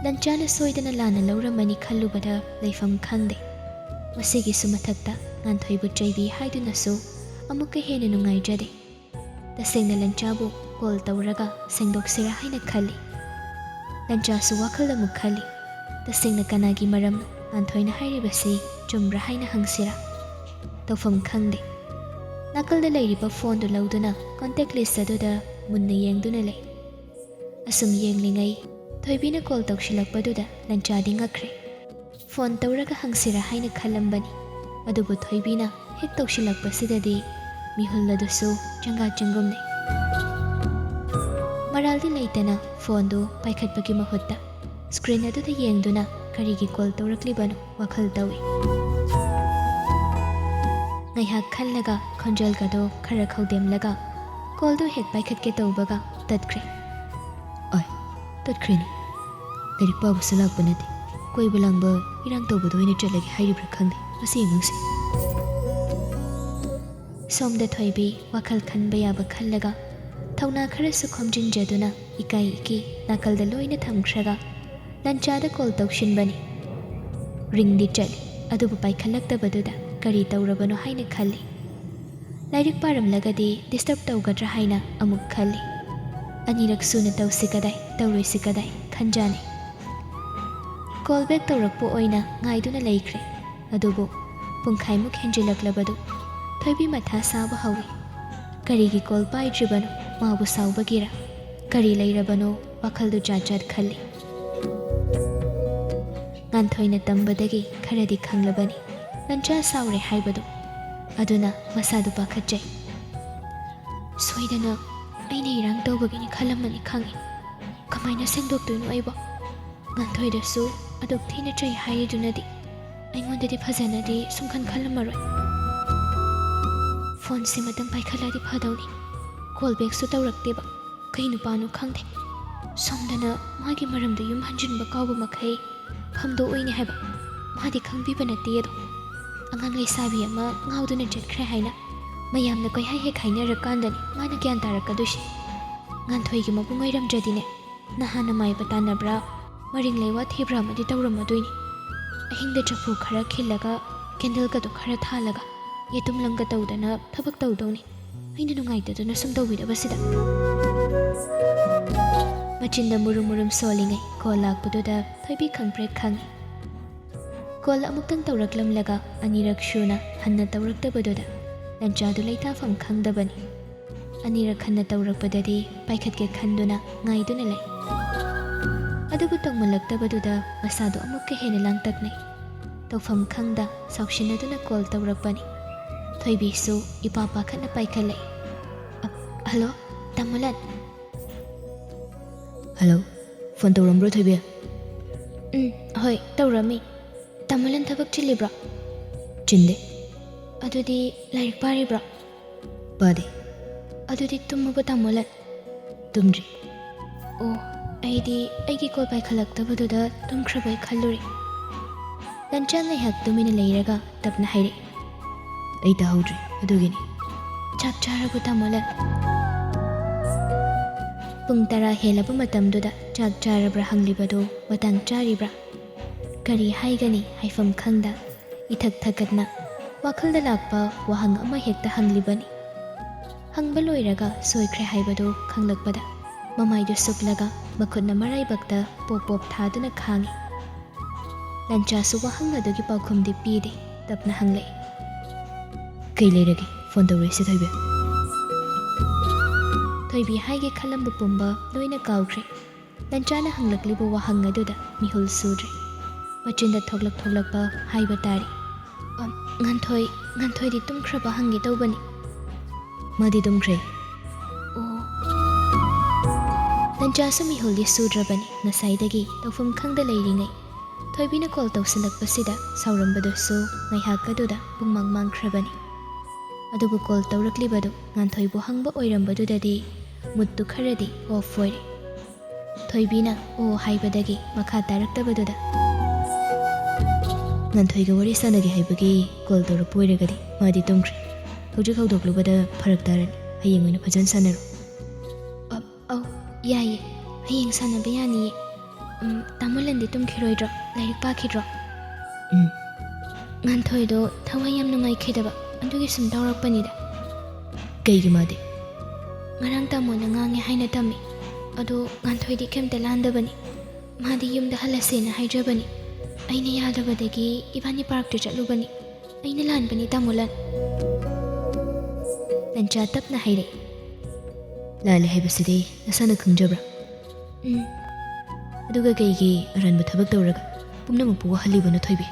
ꯂꯟꯆꯥꯅ ꯁꯣꯏꯗꯅ ಲಾನ ꯂꯧꯔꯝꯃꯅꯤ ꯈꯜꯂꯨꯕꯗ ꯂꯩꯐꯝ ꯈꯪꯗꯦ꯫ ꯃꯁꯤꯒꯤꯁꯨ ꯃꯊꯛꯇ ꯉꯥꯟꯊꯣꯏꯕꯨ ꯆꯩꯕꯤ ꯍꯥꯏꯗꯨꯅꯁꯨ ꯑꯃꯨꯛꯀ ꯍꯦꯟꯅ ꯅꯨꯡꯉꯥꯏꯖꯗꯦ꯫ ꯇꯁꯦꯡꯅ ꯂꯟꯆꯥꯕꯨ ꯀꯣꯜ ꯇꯧꯔꯒ ꯁꯦꯡꯗꯣꯛꯁꯤꯔꯥ ꯍꯥꯏꯅ ꯈꯜꯂꯤ꯫ ꯂꯟꯆꯥꯁꯨ ꯋꯥꯈꯜ ꯑꯃꯨꯛ ꯈꯜꯂꯤ꯫ ꯇꯁꯦꯡꯅ ꯀꯅꯥꯒꯤ ꯃꯔꯝꯅꯣ ꯉꯥꯟꯊꯣꯏꯅ ꯍꯥꯏꯔꯤꯕꯁꯤ ꯆꯨꯝꯕ꯭ꯔꯥ ꯍꯥꯏꯅ ꯍꯪꯁꯤꯔꯥ? ꯇꯧꯐꯝ ꯈꯪꯗꯦ꯫ ꯅꯥꯀꯜꯗ ꯂꯩꯔꯤꯕ ꯐꯣꯟꯗꯨ ꯂꯧꯗꯨꯅ ꯀꯣꯟꯇꯦꯛ ꯂꯤꯁ ꯑꯗꯨꯗ ꯃꯨꯟꯅ ꯌꯦꯡꯗꯨꯅ ꯂꯩ꯫ ꯑꯁꯨꯝ ꯌꯦꯡꯂꯤꯉꯩ ꯊꯣꯏꯕꯤꯅ ꯀꯣꯜ ꯇꯧꯁꯤꯜꯂꯛꯄꯗꯨꯗ ꯂꯟꯆꯥꯗꯤ ꯉꯛꯈ꯭ꯔꯦ꯫ ꯐꯣꯟ ꯇꯧꯔꯒ ꯍꯪꯁꯤꯔꯥ ꯍꯥꯏꯅ ꯈꯜꯂꯝꯕꯅꯤ, ꯑꯗꯨꯕꯨ ꯊꯣꯏꯕꯤꯅ ꯍꯦꯛ ꯇꯧꯁꯤꯜꯂꯛꯄꯁꯤꯗꯗꯤ ꯃꯤꯍꯨꯜ ꯑꯗꯨꯁꯨ ꯆꯪꯒꯥ ꯆꯪꯒꯨꯝꯅꯩ꯫ ꯃꯔꯥꯜꯗꯤ ꯂꯩꯇꯅ ꯐꯣꯟꯗꯨ ꯄꯥꯏꯈꯠꯄꯒꯤ ꯃꯍꯨꯠꯇ ꯁ꯭ꯀ꯭ꯔꯤꯟ ꯑꯗꯨꯗ ꯌꯦꯡꯗꯨꯅ ꯀꯔꯤꯒꯤ ꯀꯣꯜ ꯇꯧꯔꯛꯂꯤꯕꯅꯣ ꯋꯥꯈꯜ ꯇꯧꯏ꯫ ꯉꯥꯏꯍꯥꯛ ꯈꯜꯂꯒ ꯈꯣꯟꯖꯦꯜꯒꯗꯣ ꯈꯔ ꯈꯧꯗꯦꯝꯂꯒ ꯀꯣꯜꯗꯨ ꯍꯦꯛ ꯄꯥꯏꯈꯠꯀꯦ ꯇꯧꯕꯒ ꯇꯠꯈ꯭ꯔꯦ꯫ ꯑꯣꯏ ꯇꯠꯈ꯭ꯔꯦꯅꯦ, ꯂꯥꯏꯔꯤꯛ ꯄꯥꯕꯁꯨ ꯂꯥꯛꯄ ꯅꯠꯇꯦ, ꯀꯣꯏꯕ ꯂꯥꯡꯕ ꯏꯔꯥꯡ ꯇꯧꯕꯗ ꯑꯣꯏꯅ ꯆꯠꯂꯒꯦ ꯍꯥꯏꯔꯤꯕ꯭ꯔꯥ ꯈꯪꯗꯦ ꯃꯁꯤ ꯑꯉꯥꯡꯁꯦ꯫ ꯁꯣꯝꯗ ꯊꯣꯏꯕꯤ ꯋꯥꯈꯜ ꯈꯟꯕ ꯌꯥꯕ ꯈꯜꯂꯒ ꯊꯧꯅꯥ ꯈꯔꯁꯨ ꯈꯣꯝꯖꯤꯟꯖꯗꯨꯅ ꯏꯀꯥꯏ ꯏꯀꯤ ꯅꯥꯀꯜꯗ ꯂꯣꯏꯅ ꯊꯝꯈ꯭ꯔꯒ ꯂꯟꯆꯥꯗ ꯀꯣꯜ ꯇꯧꯁꯤꯟꯕꯅꯤ꯫ ꯔꯤꯡꯗꯤ ꯆꯠꯂꯤ, ꯑꯗꯨꯕꯨ ꯄꯥꯏꯈꯠꯂꯛꯇꯕꯗꯨꯗ ꯀꯔꯤ ꯇꯧꯔꯕꯅꯣ ꯍꯥꯏꯅ ꯈꯜꯂꯤ꯫ ꯂꯥꯏꯔꯤꯛ ꯄꯥꯔꯝꯂꯒꯗꯤ ꯗꯤꯁꯇꯔꯕ ꯇꯧꯒꯗ꯭ꯔꯥ ꯍꯥꯏꯅ ꯑꯃꯨꯛ ꯈꯜꯂꯤ꯫ ꯑꯅꯤꯔꯛ ꯁꯨꯅ ꯇꯧꯁꯤ ꯀꯗꯥꯏ ꯇꯧꯔꯣꯏꯁꯤ ꯀꯗꯥꯏ ꯈꯟꯖꯥꯅꯩ꯫ ꯀꯣꯜ ꯕꯦꯛ ꯇꯧꯔꯛꯄ ꯑꯣꯏꯅ ꯉꯥꯏꯗꯨꯅ ꯂꯩꯈ꯭ꯔꯦ꯫ ꯑꯗꯨꯕꯨ ꯄꯨꯡꯈꯥꯏꯃꯨꯛ ꯍꯦꯟꯖꯤꯜꯂꯛꯂꯕꯗꯨ ꯊꯣꯏꯕꯤ ꯃꯊꯥ ꯁꯥꯕ ꯍꯧꯏ꯫ ꯀꯔꯤꯒꯤ ꯀꯣꯜ ꯄꯥꯏꯗ꯭ꯔꯤꯕꯅꯣ? ꯃꯥꯕꯨ ꯁꯥꯎꯕꯒꯤꯔ? ꯀꯔꯤ ꯂꯩꯔꯕꯅꯣ? ꯋꯥꯈꯜꯗꯨ ꯖꯥꯠ ꯖꯥꯠ ꯈꯜꯂꯤ꯫ ꯉꯥꯟꯊꯣꯏꯅ ꯇꯝꯕꯗꯒꯤ ꯈꯔꯗꯤ ꯈꯪꯂꯕꯅꯤ ꯂꯟꯆꯥ ꯁꯥꯎꯔꯦ ꯍꯥꯏꯕꯗꯨ꯫ ꯑꯗꯨꯅ ꯃꯁꯥꯗꯨ ꯄꯥꯈꯠꯆꯩ꯫ ꯁꯣꯏꯗꯅ ꯑꯩꯅ ꯏꯔꯥꯡ ꯇꯧꯕꯒꯤꯅꯤ ꯈꯜꯂꯝꯃꯅꯤ ꯈꯪꯉꯤ꯫ ꯀꯃꯥꯏꯅ ꯁꯦꯡꯗꯣꯛꯇꯣꯏꯅꯣ ꯑꯩꯕꯣ? ꯉꯥꯟꯊꯣꯏꯗꯁꯨ ꯑꯗꯨꯛ ꯊꯤꯅ ꯆꯩ ꯍꯥꯏꯔꯤꯗꯨꯅꯗꯤ ꯑꯩꯉꯣꯟꯗꯗꯤ ꯐꯖꯅꯗꯤ ꯁꯨꯡꯈꯟ ꯈꯜꯂꯝꯃꯔꯣꯏ꯫ ꯐꯣꯟꯁꯤꯃꯇꯪ ꯄꯥꯏꯈꯠꯂꯗꯤ ꯐꯗꯧꯅꯤ꯫ ꯀꯣꯜ ꯕꯦꯛꯁꯨ ꯇꯧꯔꯛꯇꯦꯕ, ꯀꯩ ꯅꯨꯄꯥꯅꯣ ꯈꯪꯗꯦ꯫ ꯁꯣꯝꯗꯅ ꯃꯥꯒꯤ ꯃꯔꯝꯗ ꯌꯨꯝ ꯍꯟꯖꯤꯟꯕ ꯀꯥꯎꯕ ꯃꯈꯩ ꯐꯝꯗꯣꯛꯑꯣꯏꯅꯦ ꯍꯥꯏꯕ꯫ ꯃꯥꯗꯤ ꯈꯪꯕꯤꯕ ꯅꯠꯇꯦ ꯑꯗꯣ꯫ ꯑꯉꯥꯡ ꯂꯩꯁꯥꯕꯤ ꯑꯃ ꯉꯥꯎꯗꯨꯅ ꯆꯠꯈ꯭ꯔꯦ ꯍꯥꯏꯅ ꯃꯌꯥꯝꯅ ꯀꯣꯏꯍꯥꯏ ꯍꯦꯛ ꯍꯥꯏꯅꯔꯀꯥꯟꯗꯅꯤ ꯃꯥꯅ ꯒ꯭ꯌꯥꯟ ꯇꯥꯔꯛꯀꯗꯣꯏꯁꯤ꯫ ꯉꯥꯟꯊꯣꯏꯒꯤ ꯃꯕꯨꯡ ꯑꯣꯏꯔꯝꯗ꯭ꯔꯗꯤꯅꯦ ꯅꯍꯥꯟꯅ ꯃꯥꯏꯕ ꯇꯥꯟꯅꯕ꯭ꯔꯥ ꯃꯔꯤꯡ ꯂꯩꯋꯥ ꯊꯤꯕ꯭ꯔꯥ ꯑꯃꯗꯤ ꯇꯧꯔꯝꯃꯗꯣꯏꯅꯤ꯫ ꯑꯍꯤꯡꯗ ꯆꯐꯨ ꯈꯔ ꯈꯤꯜꯂꯒ ꯀꯦꯟꯗꯜꯒꯗꯣ ꯈꯔ ꯊꯥꯜꯂꯒ ꯌꯦꯇꯨꯝ ꯂꯪꯒ ꯇꯧꯗꯅ ꯊꯕꯛ ꯇꯧꯗꯧꯅꯤ꯫ ꯑꯩꯅ ꯅꯨꯡꯉꯥꯏꯇꯗꯅ ꯁꯨꯝ ꯇꯧꯕꯤꯗꯕꯁꯤꯗ꯫ ꯃꯆꯤꯟꯗ ꯃꯨꯔꯨꯝ ꯃꯨꯔꯨꯝ ꯁꯣꯜꯂꯤꯉꯩ ꯀꯣꯜ ꯂꯥꯛꯄꯗꯨꯗ ꯊꯣꯏꯕꯤ ꯈꯪꯄ꯭ꯔꯦꯛ ꯈꯪꯉꯤ꯫ ꯀꯣꯜ ꯑꯃꯨꯛꯇꯪ ꯇꯧꯔꯛꯂꯝꯂꯒ ꯑꯅꯤꯔꯛ ꯁꯨꯅ ꯍꯟꯅ ꯇꯧꯔꯛꯇꯕꯗꯨꯗ ꯂꯟꯆꯥꯗꯨ ꯂꯩꯇꯥꯐꯝ ꯈꯪꯗꯕꯅꯤ꯫ ꯑꯅꯤꯔꯛ ꯍꯟꯅ ꯇꯧꯔꯛꯄꯗꯗꯤ ꯄꯥꯏꯈꯠꯀꯦ ꯈꯟꯗꯨꯅ ꯉꯥꯏꯗꯨꯅ ꯂꯩ꯫ ꯑꯗꯨꯕꯨ ꯇꯧꯃꯜꯂꯛꯇꯕꯗꯨꯗ ꯃꯁꯥꯗꯣ ꯑꯃꯨꯛꯀ ꯍꯦꯟꯅ ꯂꯥꯡꯇꯛꯅꯩ꯫ ꯇꯧꯐꯝ ꯈꯪꯗ ꯁꯥꯎꯁꯤꯟꯅꯗꯨꯅ ꯀꯣꯜ ꯇꯧꯔꯛꯄꯅꯤ꯫ ꯊꯣꯏꯕꯤꯁꯨ ꯏꯄꯥ ꯄꯥꯈꯠꯅ ꯄꯥꯏꯈꯠꯂꯛꯏ꯫ ꯍꯜꯂꯣ ꯇꯥꯃꯣꯂꯟ꯫ ꯍꯜꯂꯣ, ꯐꯣꯟ ꯇꯧꯔꯝꯕ꯭ꯔꯣ ꯊꯣꯏꯕꯤ? ꯍꯣꯏ ꯇꯧꯔꯝꯃꯤ꯫ ꯇꯥꯃꯣꯂꯟ ꯊꯕꯛ ꯆꯤꯜꯂꯤꯕ꯭ꯔꯣ? ꯆꯤꯟꯗꯦ꯫ ꯑꯗꯨꯗꯤ ꯂꯥꯏꯔꯤꯛ ꯄꯥꯔꯤꯕ꯭ꯔꯣ? ꯄꯥꯗꯦ꯫ ꯑꯗꯨꯗꯤ ꯇꯨꯝꯃꯕꯣ ꯇꯥꯃꯣꯂꯟ? ꯇꯨꯝꯗ꯭ꯔꯤ꯫ ꯑꯣ, ꯑꯩꯗꯤ ꯑꯩꯒꯤ ꯀꯣꯜ ꯄꯥꯏꯈꯠꯂꯛꯇꯕꯗꯨꯗ ꯇꯨꯝꯈ꯭ꯔꯕꯣꯏ ꯈꯜꯂꯨꯔꯦ꯫ ꯂꯟꯆꯥ ꯉꯥꯏꯍꯥꯛ ꯇꯨꯃꯤꯟꯅ ꯂꯩꯔꯒ ꯇꯞꯅ ꯍꯥꯏꯔꯛꯏ꯫ ꯑꯩ ꯇꯥꯍꯧꯗ꯭ꯔꯤ, ꯑꯗꯨꯒꯤꯅꯤ꯫ ꯆꯥꯛ ꯆꯥꯔꯕꯣ ꯇꯥꯃꯣꯂꯟ? ꯄꯨꯡ 10 ꯍꯦꯜꯂꯕ ꯃꯇꯝꯗꯨꯗ ꯆꯥꯛ ꯆꯥꯔꯕ꯭ꯔꯥ ꯍꯪꯂꯤꯕꯗꯨ ꯃꯇꯥꯡ ꯆꯥꯔꯤꯕ꯭ꯔꯥ? ꯀꯔꯤ ꯍꯥꯏꯒꯅꯤ ꯍꯥꯏꯐꯝ ꯈꯪꯗ ꯏꯊꯛ ꯊꯛꯀꯠꯅ ꯋꯥꯈꯜꯗ ꯂꯥꯛꯄ ꯋꯥꯍꯪ ꯑꯃ ꯍꯦꯛꯇ ꯍꯪꯂꯤꯕꯅꯤ꯫ ꯍꯪꯕ ꯂꯣꯏꯔꯒ ꯁꯣꯏꯈ꯭ꯔꯦ ꯍꯥꯏꯕꯗꯨ ꯈꯪꯂꯛꯄꯗ ꯃꯃꯥꯏꯗꯨ ꯁꯨꯛꯂꯒ ꯃꯈꯨꯠꯅ ꯃꯔꯥꯏꯕꯛꯇ ꯄꯣꯞ ꯄꯣꯞ ꯊꯥꯗꯨꯅ ꯈꯥꯡꯉꯤ꯫ ꯂꯟꯆꯥꯁꯨ ꯋꯥꯍꯪ ꯑꯗꯨꯒꯤ ꯄꯥꯎꯈꯨꯝꯗꯤ ꯄꯤꯗꯦ, ꯇꯞꯅ ꯍꯪꯂꯛꯏ꯫ ꯀꯩ ꯂꯩꯔꯒꯦ ꯐꯣꯟ ꯇꯧꯔꯛꯏꯁꯦ ꯊꯣꯏꯕꯤ? ꯊꯣꯏꯕꯤ ꯍꯥꯏꯒꯦ ꯈꯜꯂꯝꯕ ꯄꯨꯝꯕ ꯂꯣꯏꯅ ꯀꯥꯎꯈ꯭ꯔꯦ꯫ ꯂꯟꯆꯥꯅ ꯍꯪꯂꯛꯂꯤꯕ ꯋꯥꯍꯪ ꯑꯗꯨꯗ ꯃꯤꯍꯨꯜ ꯁꯨꯗ꯭ꯔꯦ꯫ ꯃꯆꯤꯟꯗ ꯊꯣꯛꯂꯛꯄ ꯍꯥꯏꯕ ꯇꯥꯔꯤ꯫ ꯉꯥꯟꯊꯣꯏꯗꯤ ꯇꯨꯝꯈ꯭ꯔꯕ ꯍꯪꯒꯦ ꯇꯧꯕꯅꯤ꯫ ꯃꯥꯗꯤ ꯇꯨꯝꯈ꯭ꯔꯦ꯫ ꯑꯣ꯫ ꯂꯟꯆꯥꯁꯨ ꯃꯤꯍꯨꯜꯗꯤ ꯁꯨꯗ꯭ꯔꯕꯅꯤ ꯉꯁꯥꯏꯗꯒꯤ ꯇꯧꯐꯝ ꯈꯪꯗ ꯂꯩꯔꯤꯉꯩ꯫ ꯊꯣꯏꯕꯤꯅ ꯀꯣꯜ ꯇꯧꯁꯤꯜꯂꯛꯄꯁꯤꯗ ꯁꯥꯎꯔꯝꯕꯗꯨꯁꯨ ꯉꯥꯏꯍꯥꯛ ꯑꯗꯨꯗ ꯄꯨꯡꯃꯥꯡ ꯃꯥꯡꯈ꯭ꯔꯕꯅꯤ꯫ ꯑꯗꯨꯕꯨ ꯀꯣꯜ ꯇꯧꯔꯛꯂꯤꯕꯗꯨ ꯉꯥꯟꯊꯣꯏꯕꯨ ꯍꯪꯕ ꯑꯣꯏꯔꯝꯕꯗꯨꯗꯗꯤ ꯃꯨꯠꯇꯨ ꯈꯔꯗꯤ ꯑꯣꯐ ꯑꯣꯏꯔꯦ꯫ ꯊꯣꯏꯕꯤꯅ ꯑꯣ ꯍꯥꯏꯕꯗꯒꯤ ꯃꯈꯥ ꯇꯥꯔꯛꯇꯕꯗꯨꯗ ꯉꯥꯟꯊꯣꯏꯒ ꯋꯥꯔꯤ ꯁꯥꯟꯅꯒꯦ ꯍꯥꯏꯕꯒꯤ ꯀꯣꯜ ꯇꯧꯔꯛꯄ ꯑꯣꯏꯔꯒꯗꯤ ꯃꯥꯗꯤ ꯇꯨꯝꯈ꯭ꯔꯦ꯫ ꯍꯧꯖꯤꯛ ꯍꯧꯗꯣꯛꯂꯨꯕꯗ ꯐꯔꯛ ꯇꯥꯔꯅꯤ, ꯍꯌꯦꯡ ꯑꯣꯏꯅ ꯐꯖꯅ ꯁꯥꯟꯅꯔꯣ꯫ ꯑꯧ ꯌꯥꯏꯌꯦ, ꯍꯌꯦꯡ ꯁꯥꯟꯅꯕ ꯌꯥꯅꯤꯌꯦ꯫ ꯇꯥꯃꯣꯂꯟꯗꯤ ꯇꯨꯝꯈꯤꯔꯣꯏꯗ꯭ꯔꯣ? ꯂꯥꯏꯔꯤꯛ パꯈꯤꯗ꯭ꯔꯣ? ꯉꯥꯟꯊꯣꯏꯗꯣ ꯊꯋꯥꯏ ꯌꯥꯝ ꯅꯨꯡꯉꯥꯏꯈꯤꯗꯕ, ꯑꯗꯨꯒꯤ ꯁꯨꯝ ꯇꯧꯔꯛꯄꯅꯤꯗ꯫ ꯀꯩꯒꯤ ꯃꯥꯗꯤ? ꯉꯔꯥꯡ ꯇꯥꯃꯣꯅ ꯉꯥꯡꯉꯦ ꯍꯥꯏꯅ ꯇꯝꯃꯤ꯫ ꯑꯗꯣ ꯉꯥꯟꯊꯣꯏꯗꯤ ꯀꯩꯝꯇ ꯂꯥꯟꯗꯕꯅꯤ꯫ ꯃꯥꯗꯤ ꯌꯨꯝꯗ ꯍꯜꯂꯁꯦꯅ ꯍꯥꯏꯖꯕꯅꯤ꯫ ꯑꯩꯅ ꯌꯥꯗꯕꯗꯒꯤ ꯏꯕꯥꯅꯤ ꯄꯥꯔꯛꯇ ꯆꯠꯂꯨꯕꯅꯤ꯫ ꯑꯩꯅ ꯂꯥꯟꯕꯅꯤ ꯇꯥꯃꯣꯂꯟ꯫ ꯂꯟꯆꯥ ꯇꯞꯅ ꯍꯥꯏꯔꯛꯏ꯫ ꯂꯥꯜꯂꯦ ꯍꯥꯏꯕꯁꯤꯗꯤ ꯅꯁꯥꯅ ꯈꯪꯖꯕ꯭ꯔꯥ? ꯑꯗꯨꯒ ꯀꯩꯒꯤ ꯑꯔꯥꯟꯕ ꯊꯕꯛ ꯇꯧꯔꯒ ꯄꯨꯝꯅꯃꯛꯄꯨ ꯋꯥꯍꯜꯂꯤꯕꯅꯣ ꯊꯣꯏꯕꯤ?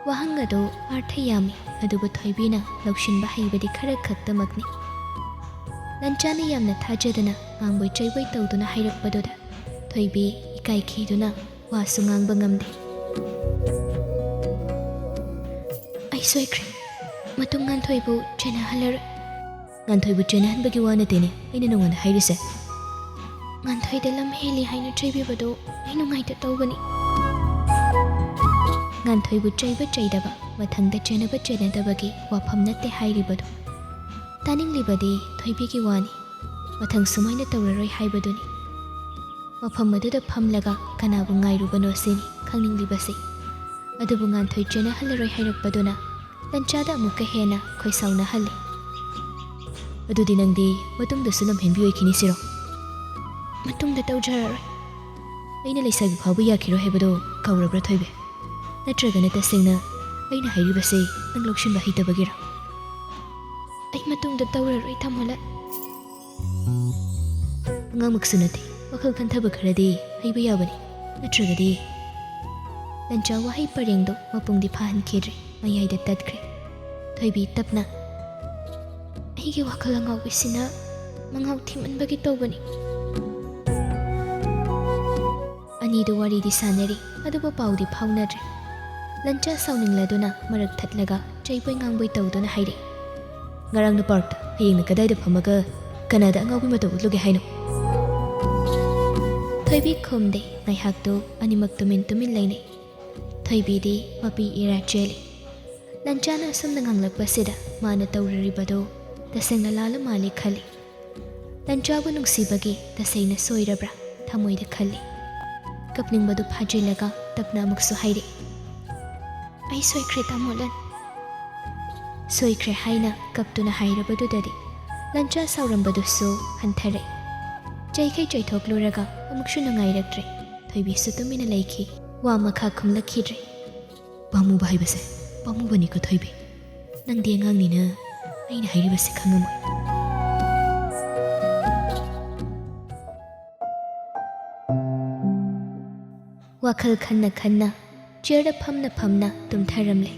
ꯋꯥꯍꯪ ꯑꯗꯨ ꯑꯥꯔꯊ ꯌꯥꯝꯃꯤ, ꯑꯗꯨꯕꯨ ꯊꯣꯏꯕꯤꯅ ꯂꯧꯁꯤꯟꯕ ꯍꯩꯕꯗꯤ ꯈꯔ ꯈꯛꯇꯃꯛꯅꯤ꯫ ꯂꯟꯆꯥꯅ ꯌꯥꯝꯅ ꯊꯥꯖꯗꯅ ꯉꯥꯡꯕꯣꯏ ꯆꯩꯕꯣꯏ ꯇꯧꯗꯨꯅ ꯍꯥꯏꯔꯛꯄꯗꯨꯗ ꯊꯣꯏꯕꯤ ꯏꯀꯥꯏꯈꯤꯗꯨꯅ ꯋꯥꯁꯨ ꯉꯥꯡꯕ ꯉꯝꯗꯦ꯫ ꯑꯩ ꯁꯣꯏꯈ꯭ꯔꯦ, ꯃꯇꯨꯡ ꯉꯥꯟꯊꯣꯏꯕꯨ ꯆꯦꯟꯅꯍꯜꯂꯔꯣꯏ꯫ ꯉꯥꯟꯊꯣꯏꯕꯨ ꯆꯦꯟꯅꯍꯟꯕꯒꯤ ꯋꯥ ꯅꯠꯇꯦꯅꯦ ꯑꯩꯅ ꯅꯉꯣꯟꯗ ꯍꯥꯏꯔꯤꯁꯦ꯫ ꯉꯥꯟꯊꯣꯏꯗ ꯂꯝ ꯍꯦꯜꯂꯤ ꯍꯥꯏꯅ ꯆꯩꯕꯤꯕꯗꯣ ꯑꯩ ꯅꯨꯡꯉꯥꯏꯇ ꯇꯧꯕꯅꯤ꯫ ꯉꯥꯟꯊꯣꯏꯕꯨ ꯆꯩꯕ ꯆꯩꯗꯕ, ꯃꯊꯪꯗ ꯆꯦꯟꯅꯕ ꯆꯦꯟꯅꯗꯕꯒꯤ ꯋꯥꯐꯝ ꯅꯠꯇꯦ ꯍꯥꯏꯔꯤꯕꯗꯨ꯫ ꯇꯥꯅꯤꯡꯂꯤꯕꯗꯤ ꯊꯣꯏꯕꯤꯒꯤ ꯋꯥꯅꯤ, ꯃꯊꯪ ꯁꯨꯃꯥꯏꯅ ꯇꯧꯔꯔꯣꯏ ꯍꯥꯏꯕꯗꯨꯅꯤ꯫ ꯃꯐꯝ ꯑꯗꯨꯗ ꯐꯝꯂꯒ ꯀꯅꯥꯕꯨ ꯉꯥꯏꯔꯨꯕꯅꯣ ꯁꯤꯅꯤ ꯈꯪꯅꯤꯡꯂꯤꯕꯁꯤ꯫ ꯑꯗꯨꯕꯨ ꯉꯥꯟꯊꯣꯏ ꯆꯦꯟꯅꯍꯜꯂꯔꯣꯏ ꯍꯥꯏꯔꯛꯄꯗꯨꯅ ꯂꯟꯆꯥꯗ ꯑꯃꯨꯛꯀ ꯍꯦꯟꯅ ꯈꯣꯏꯁꯥꯎꯅꯍꯜꯂꯤ꯫ ꯑꯗꯨꯗꯤ ꯅꯪꯗꯤ ꯃꯇꯨꯡꯗꯁꯨ ꯂꯝꯍꯦꯟꯕꯤ ꯑꯣꯏꯈꯤꯅꯤ ꯁꯤꯔꯣ? ꯃꯇꯨꯡꯗ ꯇꯧꯖꯔꯔꯣꯏ꯫ ꯑꯩꯅ ꯂꯩꯁꯥꯕꯤ ꯐꯥꯎꯕ ꯌꯥꯈꯤꯔꯣꯏ ꯍꯥꯏꯕꯗꯣ ꯀꯥꯎꯔꯕ꯭ꯔꯥ ꯊꯣꯏꯕꯤ? ꯅꯠꯇ꯭ꯔꯒꯅ ꯇꯁꯦꯡꯅ ꯑꯩꯅ ꯍꯥꯏꯔꯤꯕꯁꯦ ꯅꯪ ꯂꯧꯁꯤꯟꯕ ꯍꯩꯇꯕꯒꯤꯔ? ꯑꯩ ꯃꯇꯨꯡꯗ ꯇꯧꯔꯔꯣꯏ ꯇꯥꯃꯣꯂꯟ꯫ ꯑꯉꯥꯡꯃꯛꯁꯨ ꯅꯠꯇꯦ, ꯋꯥꯈꯜ ꯈꯟꯊꯕ ꯈꯔꯗꯤ ꯍꯩꯕ ꯌꯥꯕꯅꯤ, ꯅꯠꯇ꯭ꯔꯒꯗꯤ꯫ ꯂꯟꯆꯥ ꯋꯥꯍꯩ ꯄꯔꯦꯡꯗꯣ ꯃꯄꯨꯡꯗꯤ ꯐꯥꯍꯟꯈꯤꯗ꯭ꯔꯦ, ꯃꯌꯥꯏꯗ ꯇꯠꯈ꯭ꯔꯦ꯫ ꯊꯣꯏꯕꯤ ꯇꯞꯅ, ꯑꯩꯒꯤ ꯋꯥꯈꯜ ꯑꯉꯥꯎꯕꯤꯁꯤꯅ ꯃꯉꯥꯎ ꯊꯤꯃꯟꯕꯒꯤ ꯇꯧꯕꯅꯤ꯫ ꯑꯅꯤꯗꯨ ꯋꯥꯔꯤꯗꯤ ꯁꯥꯟꯅꯔꯤ, ꯑꯗꯨꯕꯨ ꯄꯥꯎꯗꯤ ꯐꯥꯎꯅꯗ꯭ꯔꯦ꯫ ꯂꯟꯆꯥ ꯁꯥꯎꯅꯤꯡꯂꯗꯨꯅ ꯃꯔꯛ ꯊꯠꯂꯒ ꯆꯩꯕꯣꯏ ꯉꯥꯡꯕꯣꯏ ꯇꯧꯗꯨꯅ ꯍꯥꯏꯔꯛꯏ, ꯉꯔꯥꯡꯅ ꯄꯥꯔꯛꯇ, ꯍꯌꯦꯡꯅ ꯀꯗꯥꯏꯗ ꯐꯝꯃꯒ ꯀꯅꯥꯗ ꯑꯉꯥꯎꯕꯤ ꯃꯇꯧ ꯎꯠꯂꯨꯒꯦ ꯍꯥꯏꯅꯣ? ꯊꯣꯏꯕꯤ ꯈꯨꯝꯗꯦ, ꯉꯥꯏꯍꯥꯛꯇꯨ ꯑꯅꯤꯃꯛ ꯇꯨꯃꯤꯟ ꯂꯩꯅꯩ꯫ ꯊꯣꯏꯕꯤꯗꯤ ꯃꯄꯤ ꯏꯔꯥ ꯆꯦꯜꯂꯤ꯫ ꯂꯟꯆꯥꯅ ꯑꯁꯨꯝꯅ ꯉꯥꯡꯂꯛꯄꯁꯤꯗ ꯃꯥꯅ ꯇꯧꯔꯤꯕꯗꯣ ꯇꯁꯦꯡꯅ ꯂꯥꯜꯂ ꯃꯥꯜꯂꯦ ꯈꯜꯂꯤ꯫ ꯂꯟꯆꯥꯕꯨ ꯅꯨꯡꯁꯤꯕꯒꯤ ꯇꯁꯦꯡꯅ ꯁꯣꯏꯔꯕ꯭ꯔꯥ ꯊꯃꯣꯏꯗ ꯈꯜꯂꯤ꯫ ꯀꯞꯅꯤꯡꯕꯗꯨ ꯐꯥꯖꯤꯜꯂꯒ ꯇꯞꯅ ꯑꯃꯨꯛꯁꯨ ꯍꯥꯏꯔꯛꯏ, ꯑꯩ ꯁꯣꯏꯈ꯭ꯔꯦ ꯇꯥꯃꯣꯂꯟ꯫ ꯁꯣꯏꯈ꯭ꯔꯦ ꯍꯥꯏꯅ ꯀꯞꯇꯨꯅ ꯍꯥꯏꯔꯕꯗꯨꯗꯗꯤ ꯂꯟꯆꯥ ꯁꯥꯎꯔꯝꯕꯗꯨꯁꯨ ꯍꯟꯊꯔꯛꯏ꯫ ꯆꯩꯈꯩ ꯆꯩꯊꯣꯛꯂꯨꯔꯒ ꯑꯃꯨꯛꯁꯨ ꯅꯨꯡꯉꯥꯏꯔꯛꯇ꯭ꯔꯦ꯫ ꯊꯣꯏꯕꯤꯁꯨ ꯇꯨꯃꯤꯟꯅ ꯂꯩꯈꯤ, ꯋꯥ ꯃꯈꯥ ꯈꯨꯝꯂꯛꯈꯤꯗ꯭ꯔꯦ꯫ ꯄꯥꯝꯃꯨꯕ ꯍꯥꯏꯕꯁꯦ ꯄꯥꯝꯃꯨꯕꯅꯤꯀꯣ ꯊꯣꯏꯕꯤ, ꯅꯪꯗꯤ ꯑꯉꯥꯡꯅꯤꯅ ꯑꯩꯅ ꯍꯥꯏꯔꯤꯕꯁꯦ ꯈꯪꯉꯝꯃꯣꯏ꯫ ꯋꯥꯈꯜ ꯈꯟꯅ ꯈꯟꯅ ꯆꯤꯌꯔꯗ ꯐꯝꯅ ꯇꯨꯝꯊꯔꯝꯂꯦ꯫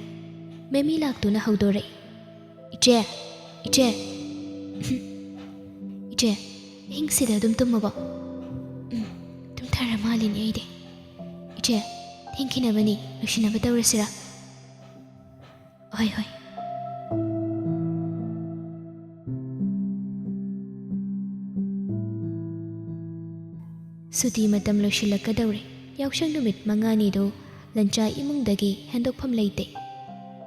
ꯃꯦꯃꯤ ꯂꯥꯛꯇꯨꯅ ꯍꯧꯗꯣꯔꯛꯏ, ꯏꯆꯦ, ꯏꯆꯦ꯫ ꯏꯆꯦ, ꯑꯍꯤꯡꯁꯤꯗ ꯑꯗꯨꯝ ꯇꯨꯝꯃꯕꯣ? ꯇꯨꯝꯊꯔ ꯃꯥꯜꯂꯤꯅꯦ ꯑꯩꯗꯤ꯫ ꯏꯆꯦ, ꯊꯦꯡꯈꯤꯅꯕꯅꯤ, ꯂꯣꯏꯁꯤꯟꯅꯕ ꯇꯧꯔꯁꯤꯔꯥ? ꯍꯣꯏ ꯍꯣꯏ꯫ ꯁꯨꯇꯤ ꯃꯇꯝ ꯂꯣꯏꯁꯤꯜꯂꯛꯀꯗꯧꯔꯦ꯫ ꯌꯥꯎꯁꯪ ꯅꯨꯃꯤꯠ 5ꯅꯤꯗꯨ ꯂꯟꯆꯥ ꯏꯃꯨꯡꯗꯒꯤ ꯍꯦꯟꯗꯣꯛꯐꯝ ꯂꯩꯇꯦ꯫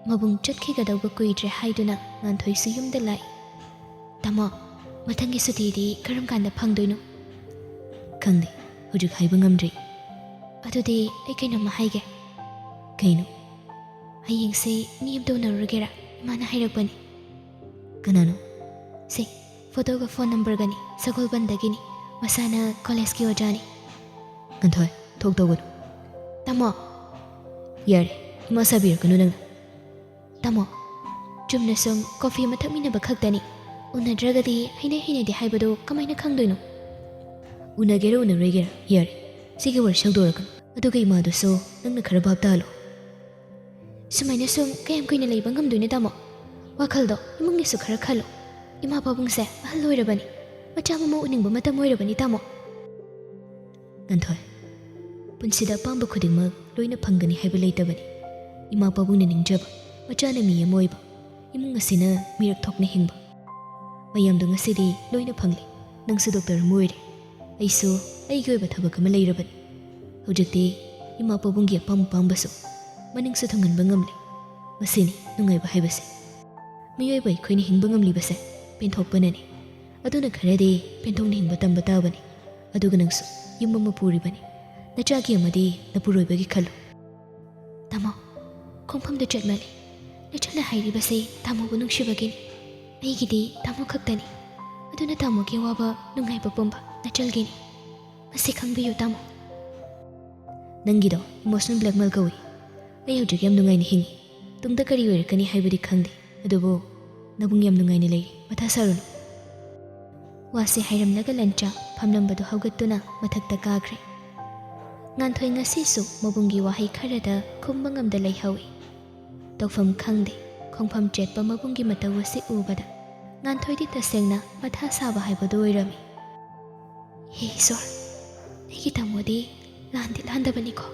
ꯃꯕꯨꯡ ꯆꯠꯈꯤꯒꯗꯧꯕ ꯀꯨꯏꯗ꯭ꯔꯦ ꯍꯥꯏꯗꯨꯅ ꯉꯥꯟꯊꯣꯏꯁꯨ ꯌꯨꯝꯗ ꯂꯥꯛꯏ꯫ ꯇꯥꯃꯣ, ꯃꯊꯪꯒꯤ ꯁꯨꯇꯤꯗꯤ ꯀꯔꯝ ꯀꯥꯟꯗ ꯐꯪꯗꯣꯏꯅꯣ? ꯈꯪꯗꯦ, ꯍꯧꯖꯤꯛ ꯍꯥꯏꯕ ꯉꯝꯗ꯭ꯔꯤ꯫ ꯑꯗꯨꯗꯤ ꯑꯩ ꯀꯩꯅꯣꯝꯃ ꯍꯥꯏꯒꯦ꯫ ꯀꯩꯅꯣ? ꯍꯌꯦꯡꯁꯦ ꯃꯤ ꯑꯃꯇ ꯎꯅꯔꯨꯔꯒꯦꯔꯥ? ꯏꯃꯥꯅ ꯍꯥꯏꯔꯛꯄꯅꯤ꯫ ꯀꯅꯥꯅꯣ? ꯁꯦ, ꯐꯣꯇꯣꯒ ꯐꯣꯟ ꯅꯝꯕꯔꯒꯅꯤ, ꯁꯒꯣꯜꯕꯟꯗꯒꯤꯅꯤ, ꯃꯁꯥꯅ ꯀꯣꯂꯦꯖꯀꯤ ꯑꯣꯖꯥꯅꯤ꯫ ꯉꯟꯊꯣꯏ, ꯊꯣꯛꯇꯧꯒꯅꯨ꯫ ꯇꯥꯃꯣ꯫ ꯌꯥꯔꯦ, ꯏꯃꯥ ꯁꯥꯕꯤꯔꯛꯀꯅꯨ ꯅꯪꯅ꯫ ꯇꯥꯃꯣ, ꯆꯨꯝꯅ ꯁꯨꯝ ꯀꯣꯐꯤ ꯑꯃ ꯊꯛꯃꯤꯟꯅꯕ ꯈꯛꯇꯅꯤ, ꯎꯅꯗ꯭ꯔꯒꯗꯤ ꯍꯩꯅꯗꯦ ꯍꯥꯏꯕꯗꯨ ꯀꯃꯥꯏꯅ ꯈꯪꯗꯣꯏꯅꯣ? ꯎꯅꯒꯦꯔꯥ ꯎꯅꯔꯣꯏꯒꯦꯔꯥ ꯌꯥꯔꯦ, ꯁꯤꯒꯤ ꯋꯥꯔꯤ ꯁꯧꯗꯣꯔꯛꯀꯅꯨ꯫ ꯑꯗꯨꯒ ꯏꯃꯥꯗꯨꯁꯨ ꯅꯪꯅ ꯈꯔ ꯚꯥꯞ ꯇꯥꯍꯜꯂꯣ꯫ ꯁꯨꯃꯥꯏꯅ ꯁꯨꯝ ꯀꯌꯥꯝ ꯀꯨꯏꯅ ꯂꯩꯕ ꯉꯝꯗꯣꯏꯅꯣ ꯇꯥꯃꯣ? ꯋꯥꯈꯜꯗꯣ ꯏꯃꯨꯡꯒꯤꯁꯨ ꯈꯔ ꯈꯜꯂꯣ꯫ ꯏꯃꯥ ꯄꯥꯕꯨꯡꯁꯦ ꯑꯍꯜ ꯑꯣꯏꯔꯕꯅꯤ, ꯃꯆꯥ ꯃꯃꯧ ꯎꯅꯤꯡꯕ ꯃꯇꯝ ꯑꯣꯏꯔꯕꯅꯤ ꯇꯥꯃꯣ꯫ ꯉꯟꯊꯣꯏ, ꯄꯨꯟꯁꯤꯗ ꯑꯄꯥꯝꯕ ꯈꯨꯗꯤꯡꯃꯛ ꯂꯣꯏꯅ ꯐꯪꯒꯅꯤ ꯍꯥꯏꯕ ꯂꯩꯇꯕꯅꯤ꯫ ꯏꯃꯥ ꯄꯥꯕꯨꯡꯅ ꯅꯤꯡꯖꯕ, ꯃꯆꯥꯅ ꯃꯤ ꯑꯃ ꯑꯣꯏꯕ, ꯏꯃꯨꯡ ꯑꯁꯤꯅ ꯃꯤꯔꯛ ꯊꯣꯛꯅ ꯍꯤꯡꯕ, ꯃꯌꯥꯝꯗꯣ ꯉꯁꯤꯗꯤ ꯂꯣꯏꯅ ꯐꯪꯂꯤ꯫ ꯅꯪꯁꯨ ꯗꯣꯛꯇꯔ ꯑꯃ ꯑꯣꯏꯔꯦ, ꯑꯩꯁꯨ ꯑꯩꯒꯤ ꯑꯣꯏꯕ ꯊꯕꯛ ꯑꯃ ꯂꯩꯔꯕꯅꯤ꯫ ꯍꯧꯖꯤꯛꯇꯤ ꯏꯃꯥ ꯄꯥꯕꯨꯡꯒꯤ ꯑꯄꯥꯝꯕꯁꯨ ꯃꯅꯤꯡꯁꯨ ꯊꯨꯡꯍꯟꯕ ꯉꯝꯂꯦ꯫ ꯃꯁꯤꯅꯤ ꯅꯨꯡꯉꯥꯏꯕ ꯍꯥꯏꯕꯁꯦ꯫ ꯃꯤꯑꯣꯏꯕ ꯑꯩꯈꯣꯏꯅ ꯍꯤꯡꯕ ꯉꯝꯂꯤꯕꯁꯦ ꯄꯦꯟꯊꯣꯛꯄꯅꯅꯤ꯫ ꯑꯗꯨꯅ ꯈꯔꯗꯤ ꯄꯦꯟꯊꯣꯛꯅ ꯍꯤꯡꯕ ꯇꯝꯕ ꯇꯥꯕꯅꯤ꯫ ꯑꯗꯨꯒ ꯅꯪꯁꯨ ꯌꯨꯝ ꯑꯃ ꯄꯨꯔꯤꯕꯅꯤ, ꯅꯆꯥꯒꯤ ꯑꯃꯗꯤ ꯅꯄꯨꯔꯣꯏꯕꯒꯤ ꯈꯜꯂꯨ꯫ ꯇꯥꯃꯣ, ꯈꯣꯡꯐꯝꯗ ꯆꯠꯃꯜꯂꯤ꯫ ꯅꯆꯜꯅ ꯍꯥꯏꯔꯤꯕꯁꯦ ꯇꯥꯃꯣꯕꯨ ꯅꯨꯡꯁꯤꯕꯒꯤꯅꯤ꯫ ꯑꯩꯒꯤꯗꯤ ꯇꯥꯃꯣ ꯈꯛꯇꯅꯤ, ꯑꯗꯨꯅ ꯇꯥꯃꯣꯒꯤ ꯑꯋꯥꯕ ꯅꯨꯡꯉꯥꯏꯕ ꯄꯨꯝꯕ ꯅꯆꯜꯒꯤꯅꯤ, ꯃꯁꯤ ꯈꯪꯕꯤꯌꯨ ꯇꯥꯃꯣ꯫ ꯅꯪꯒꯤꯗꯣ ꯏꯃꯣꯁꯅꯦꯜ ꯕ꯭ꯂꯦꯛꯃꯦꯜ ꯀꯧꯏ꯫ ꯑꯩ ꯍꯧꯖꯤꯛ ꯌꯥꯝ ꯅꯨꯡꯉꯥꯏꯅ ꯍꯤꯡꯉꯤ, ꯇꯨꯡꯗ ꯀꯔꯤ ꯑꯣꯏꯔꯛꯀꯅꯤ ꯍꯥꯏꯕꯗꯤ ꯈꯪꯗꯦ, ꯑꯗꯨꯕꯨ ꯅꯕꯨꯡ ꯌꯥꯝ ꯅꯨꯡꯉꯥꯏꯅ ꯂꯩꯔꯤ, ꯃꯊꯥ ꯁꯥꯔꯨꯅꯨ꯫ ꯋꯥꯁꯦ ꯍꯥꯏꯔꯝꯂꯒ ꯂꯟꯆꯥ ꯐꯝꯂꯝꯕꯗꯨ ꯍꯧꯒꯠꯇꯨꯅ ꯃꯊꯛꯇ ꯀꯥꯈ꯭ꯔꯦ꯫ ꯉꯥꯟꯊꯣꯏ ꯉꯁꯤꯁꯨ ꯃꯕꯨꯡꯒꯤ ꯋꯥꯍꯩ ꯈꯔꯗ ꯈꯨꯝꯕ ꯉꯝꯗ ꯂꯩꯍꯧꯏ꯫ ꯇꯧꯐꯝ ꯈꯪꯗꯦ ꯈꯣꯡꯐꯝ ꯆꯦꯠꯄ ꯃꯕꯨꯡꯒꯤ ꯃꯇꯧ ꯑꯁꯤ ꯎꯕꯗ ꯉꯥꯟꯊꯣꯏꯗꯤ ꯇꯁꯦꯡꯅ ꯃꯊꯥ ꯁꯥꯕ ꯍꯥꯏꯕꯗꯨ ꯑꯣꯏꯔꯝꯃꯤ꯫ ꯍꯦ ꯏꯁꯣꯔ, ꯑꯩꯒꯤ ꯇꯥꯃꯣꯗꯤ ꯂꯥꯟꯗꯕꯅꯤꯀꯣ?